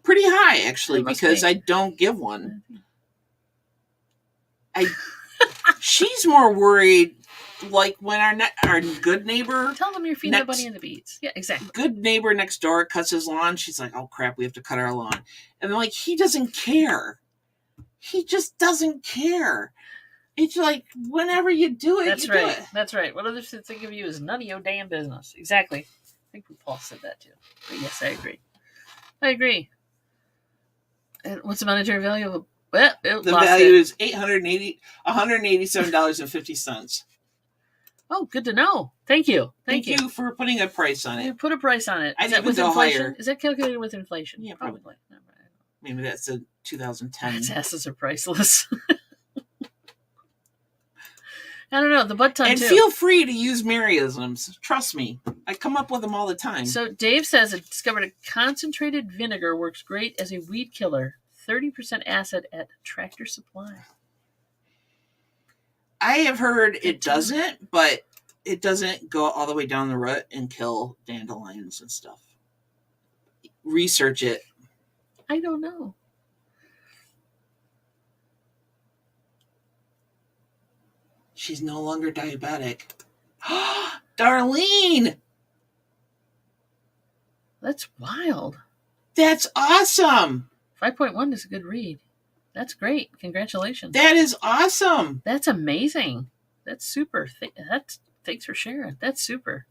S2: Pretty high, actually,
S1: It must
S2: because
S1: be.
S2: I don't give one. She's more worried, like when our good neighbor,
S1: Tell them you're feeding the bunny and the bees. Yeah, exactly.
S2: good neighbor next door cuts his lawn. She's like, "Oh crap, we have to cut our lawn," and I'm like, he doesn't care. He just doesn't care. It's like whenever you do it,
S1: That's
S2: you
S1: right.
S2: do it.
S1: That's right. What others should think of you is none of your damn business. Exactly. I think Paul said that too. But yes, I agree. And what's the monetary value of a? Well,
S2: The value is $187.50.
S1: Oh, good to know. Thank you.
S2: Thank you for putting a price on
S1: You
S2: it.
S1: put a price on it.
S2: I'd
S1: Is that
S2: even
S1: with
S2: go
S1: inflation?
S2: higher.
S1: Is that calculated with inflation?
S2: Yeah, probably.
S1: Never mind.
S2: Maybe that's a 2010.
S1: Rat's asses are priceless. I don't know. The butt ton
S2: And
S1: too.
S2: feel free to use Maryisms. Trust me. I come up with them all the time.
S1: So Dave says it discovered a concentrated vinegar works great as a weed killer. 30% acid at Tractor Supply.
S2: I have heard it doesn't, but it doesn't go all the way down the root and kill dandelions and stuff. Research it.
S1: I don't know.
S2: She's no longer diabetic. Darlene!
S1: That's wild.
S2: That's awesome!
S1: 5.1 is a good read. That's great. Congratulations.
S2: That is awesome!
S1: That's amazing. That's super. Thanks for sharing. That's super.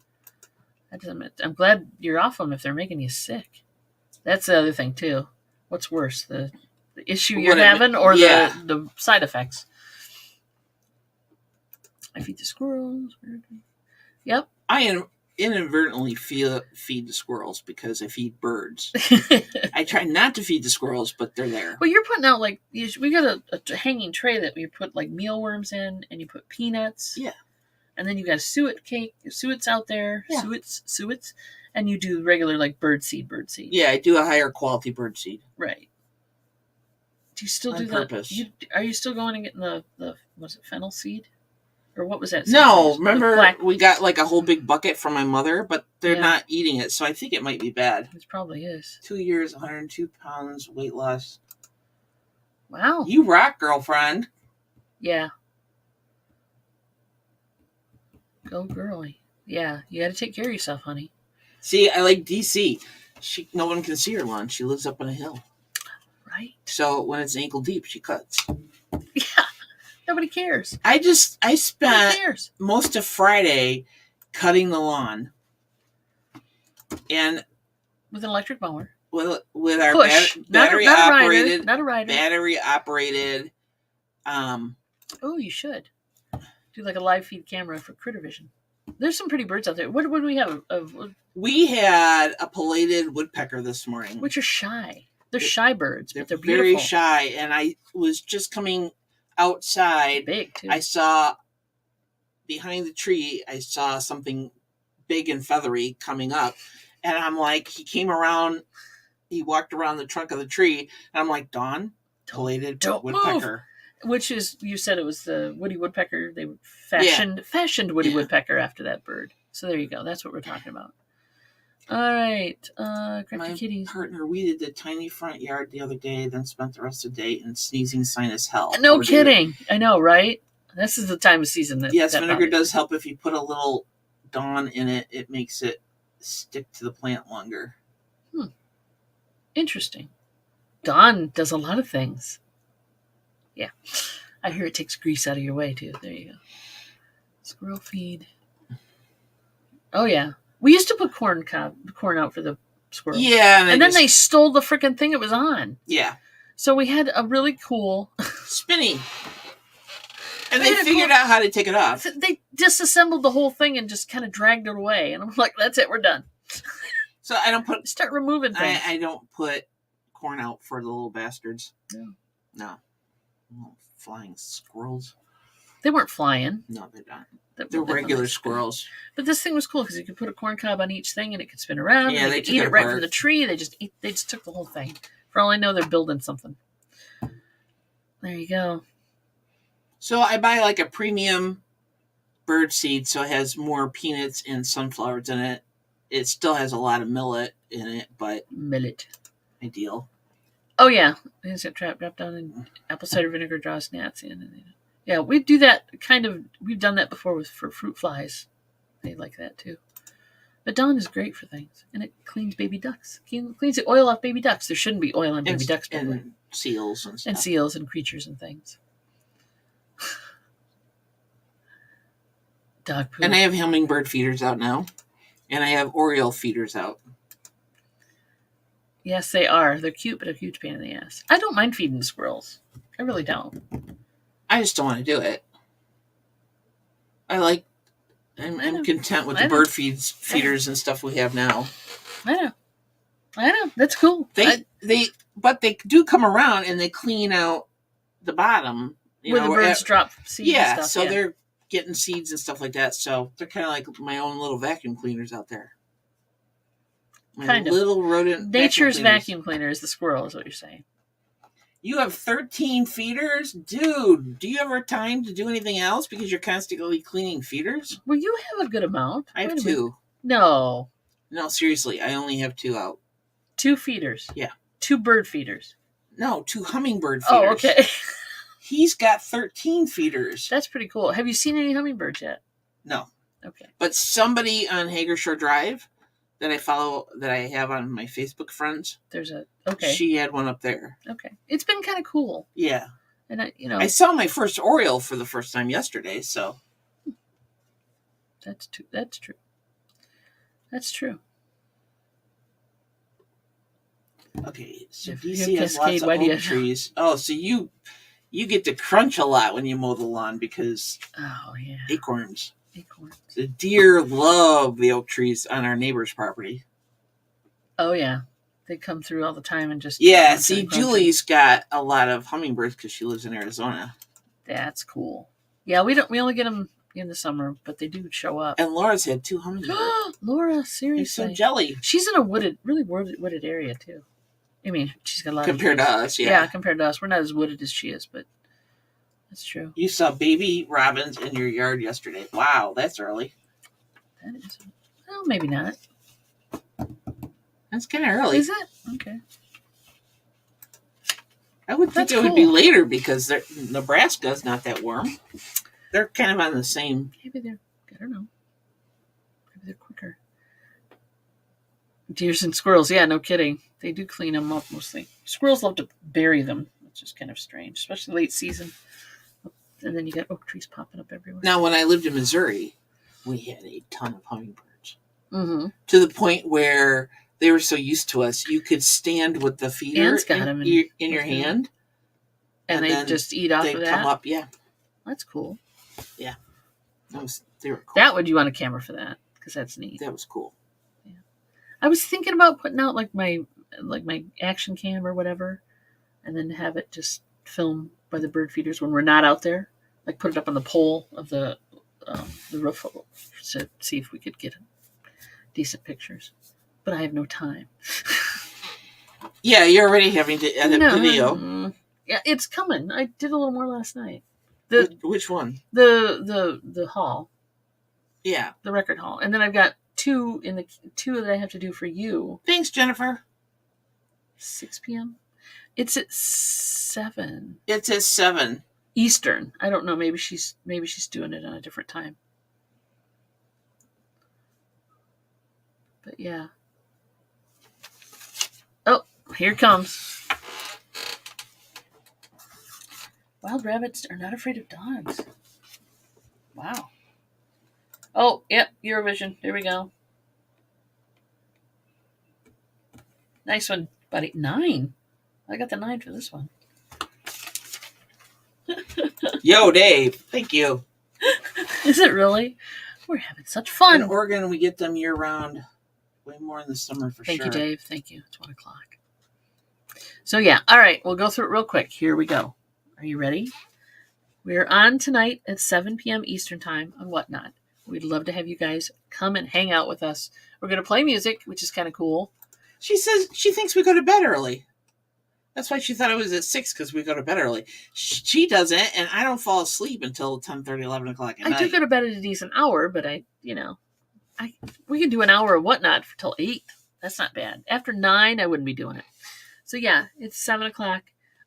S1: I'm glad you're off them if they're making you sick. That's the other thing too. What's worse, the issue you're having or the side effects? I feed the squirrels. Yep.
S2: I inadvertently feed the squirrels because I feed birds. I try not to feed the squirrels, but they're there.
S1: Well, you're putting out we got a hanging tray that we put like mealworms in, and you put peanuts.
S2: Yeah.
S1: And then you got a suet cake. Suet's out there.
S2: Yeah.
S1: Suets. And you do regular like bird seed.
S2: Yeah, I do a higher quality bird seed.
S1: Right. Do you still do
S2: purpose.
S1: that? Are you still going and getting the was it fennel seed? Or what was that?
S2: No, remember we got like a whole big bucket from my mother, but they're not eating it, so I think it might be bad.
S1: It probably is.
S2: 2 years, 102 pounds, weight loss.
S1: Wow.
S2: You rock, girlfriend.
S1: Yeah. Go girly. Yeah, you got to take care of yourself, honey.
S2: See, I like DC. No one can see her lawn. She lives up on a hill.
S1: Right.
S2: So when it's ankle deep, she cuts.
S1: Yeah. Nobody cares.
S2: I spent most of Friday cutting the lawn. And
S1: with an electric mower.
S2: With our
S1: battery operated. Not a rider.
S2: Battery operated.
S1: Oh, you should. Do like a live feed camera for critter vision. There's some pretty birds out there. What do we have?
S2: We had a pileated woodpecker this morning.
S1: Which are shy. They're shy birds, but they're beautiful.
S2: Very shy. And I was just coming outside.
S1: Big, too.
S2: I saw behind the tree, I saw something big and feathery coming up. And I'm like, he walked around the trunk of the tree. And I'm like, Dawn, pileated woodpecker.
S1: Move. Which is, you said it was the woody woodpecker. They fashioned woody woodpecker after that bird. So there you go. That's what we're talking about. All right.
S2: My
S1: kitties.
S2: partner weeded the tiny front yard the other day, then spent the rest of the day in sneezing sinus hell.
S1: No kidding. I know, right? This is the time of season that
S2: Yes,
S1: that
S2: vinegar
S1: bothers
S2: does help. If you put a little Dawn in it, it makes it stick to the plant longer.
S1: me. Interesting. Dawn does a lot of things. Yeah. I hear it takes grease out of your way, too. There you go. Squirrel feed. Oh, yeah. We used to put corn out for the squirrels.
S2: Yeah.
S1: And then they stole the freaking thing it was on.
S2: Yeah.
S1: So we had a really cool...
S2: spinny. And they figured out how to take it off.
S1: They disassembled the whole thing and just kind of dragged it away. And I'm like, that's it, we're done.
S2: So I don't put...
S1: Start removing things.
S2: I don't put corn out for the little bastards. No. Little flying squirrels.
S1: They weren't flying.
S2: No, they're not. They're regular squirrels.
S1: But this thing was cool because you could put a corn cob on each thing and it could spin around.
S2: Yeah,
S1: they could eat it right from the tree. They just took the whole thing. For all I know, they're building something. There you go.
S2: So I buy like a premium bird seed, so it has more peanuts and sunflowers in it. It still has a lot of millet in it, but ideal.
S1: Oh yeah, it's got dropped down in apple cider vinegar, draws gnats in. Yeah, we do that kind of. We've done that before for fruit flies. They like that too. But Dawn is great for things, and it cleans baby ducks. It cleans the oil off baby ducks. There shouldn't be oil on baby ducks,
S2: and seals and stuff.
S1: And seals and creatures and things. Dog poop.
S2: And I have hummingbird feeders out now, and I have Oriole feeders out.
S1: Yes, they are. They're cute, but a huge pain in the ass. I don't mind feeding squirrels. I really don't.
S2: I just don't want to do it. I'm content with the bird feeders and stuff we have now.
S1: I know. That's cool.
S2: But they do come around and they clean out the bottom.
S1: Where the birds drop seeds and stuff.
S2: So they're getting seeds and stuff like that. So they're kind of like my own little vacuum cleaners out there. Little rodent.
S1: Nature's vacuum cleaner is the squirrel, is what you're saying.
S2: You have 13 feeders? Dude, do you ever have time to do anything else because you're constantly cleaning feeders?
S1: Well, you have a good amount.
S2: I have 2.
S1: No,
S2: seriously, I only have 2 out.
S1: 2 feeders?
S2: Yeah.
S1: 2 bird feeders?
S2: No, 2 hummingbird feeders.
S1: Oh, okay.
S2: He's got 13 feeders.
S1: That's pretty cool. Have you seen any hummingbirds yet?
S2: No.
S1: Okay.
S2: But somebody on Hagershore Drive that I follow, that I have on my Facebook friends. She had one up there.
S1: Okay. It's been kind of cool.
S2: Yeah.
S1: And
S2: I saw my first Oriole for the first time yesterday, so.
S1: That's true. That's true.
S2: Okay, so DC has lots of oak trees. Oh, so you get to crunch a lot when you mow the lawn because acorns. The deer love the oak trees on our neighbor's property.
S1: Oh yeah, they come through all the time and just
S2: see, Julie's got a lot of hummingbirds because she lives in Arizona.
S1: That's cool. Yeah, we only get them in the summer, but they do show up.
S2: And Laura's had 2 hummingbirds.
S1: Laura, seriously,
S2: they're so jelly.
S1: She's in a really wooded area too. I mean, she's got a lot
S2: compared to us.
S1: Yeah, compared to us, we're not as wooded as she is, but that's true.
S2: You saw baby robins in your yard yesterday. Wow, that's early.
S1: That is. Well, maybe not.
S2: That's kind of early.
S1: Is it? Okay.
S2: I would think it would be later because Nebraska's not that warm. They're kind of on the same.
S1: Maybe I don't know. Maybe they're quicker. Deers and squirrels, yeah, no kidding. They do clean them up mostly. Squirrels love to bury them, which is kind of strange, especially late season. And then you got oak trees popping up everywhere.
S2: Now, when I lived in Missouri, we had a ton of hummingbirds.
S1: Mm-hmm.
S2: To the point where they were so used to us, you could stand with the feeder in your hand.
S1: And they just eat off of that?
S2: They come up, yeah.
S1: That's cool.
S2: Yeah. They were cool.
S1: That would you want a camera for that, because that's neat.
S2: That was cool.
S1: Yeah. I was thinking about putting out like my action cam or whatever, and then have it just film by the bird feeders when we're not out there. Like put it up on the pole of the roof to see if we could get decent pictures. But I have no time.
S2: Yeah, you're already having to edit video.
S1: Yeah, it's coming. I did a little more last night.
S2: Which one?
S1: The hall.
S2: Yeah.
S1: The record hall. And then I've got 2 that I have to do for you.
S2: Thanks, Jennifer.
S1: 6 p.m. It's at 7.
S2: It's at 7.
S1: Eastern. I don't know. Maybe she's doing it on a different time. But yeah. Oh, here it comes. Wild rabbits are not afraid of dogs. Wow. Oh, yep, Eurovision. There we go. Nice one, buddy. 9. I got the 9 for this one.
S2: Yo, Dave. Thank you.
S1: Is it really? We're having such fun.
S2: In Oregon, we get them year-round. Way more in the summer for
S1: Thank
S2: sure.
S1: Thank you, Dave. Thank you. It's 1 o'clock. So yeah, all right. We'll go through it real quick. Here we go. Are you ready? We're on tonight at 7 p.m. Eastern Time on Whatnot. We'd love to have you guys come and hang out with us. We're going to play music, which is kind of cool.
S2: She says she thinks we go to bed early. That's why she thought it was at 6 because we go to bed early. She doesn't, and I don't fall asleep until 10:30, 11 o'clock at night.
S1: I do go to bed at a decent hour, but we can do an hour of Whatnot till 8. That's not bad. After 9, I wouldn't be doing it. So yeah, it's 7 o'clock.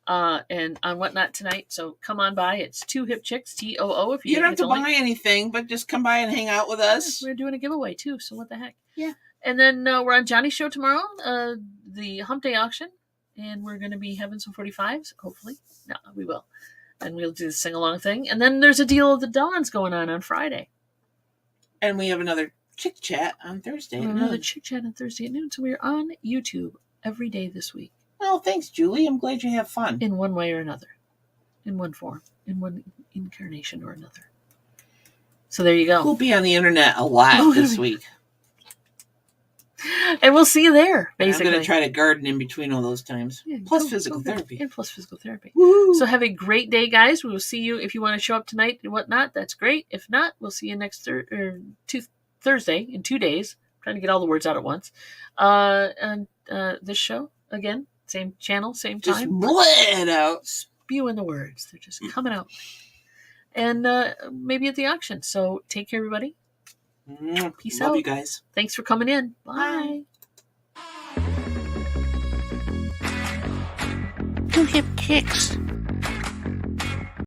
S1: And on Whatnot tonight, so come on by. It's 2 Hip Chicks, TOO. If you
S2: don't have to buy anything, but just come by and hang out with us.
S1: We're doing a giveaway too, so what the heck?
S2: Yeah.
S1: And then we're on Johnny's show tomorrow, the Hump Day auction, and we're going to be having some 45s, hopefully. No, we will. And we'll do the sing-along thing. And then there's a Deal of the Dawns going on Friday.
S2: And we have another Chick Chat on Thursday.
S1: Another Chick Chat on Thursday at noon. So we're on YouTube every day this week.
S2: Well, thanks, Julie. I'm glad you have fun.
S1: In one way or another. In one form. In one incarnation or another. So there you go.
S2: We'll be on the internet a lot this week.
S1: And we'll see you there, basically.
S2: I'm going to try to garden in between all those times. Yeah, plus physical therapy.
S1: And plus physical therapy.
S2: Woo-hoo.
S1: So have a great day, guys. We will see you. If you want to show up tonight and whatnot, that's great. If not, we'll see you next Thursday in 2 days. I'm trying to get all the words out at once. And this show, again, same channel, same time.
S2: Just bled out.
S1: Spewing the words. They're just coming out. And maybe at the auction. So take care, everybody. Peace out.
S2: Love you guys.
S1: Thanks for coming in. Bye.
S2: 2 Hip Chicks.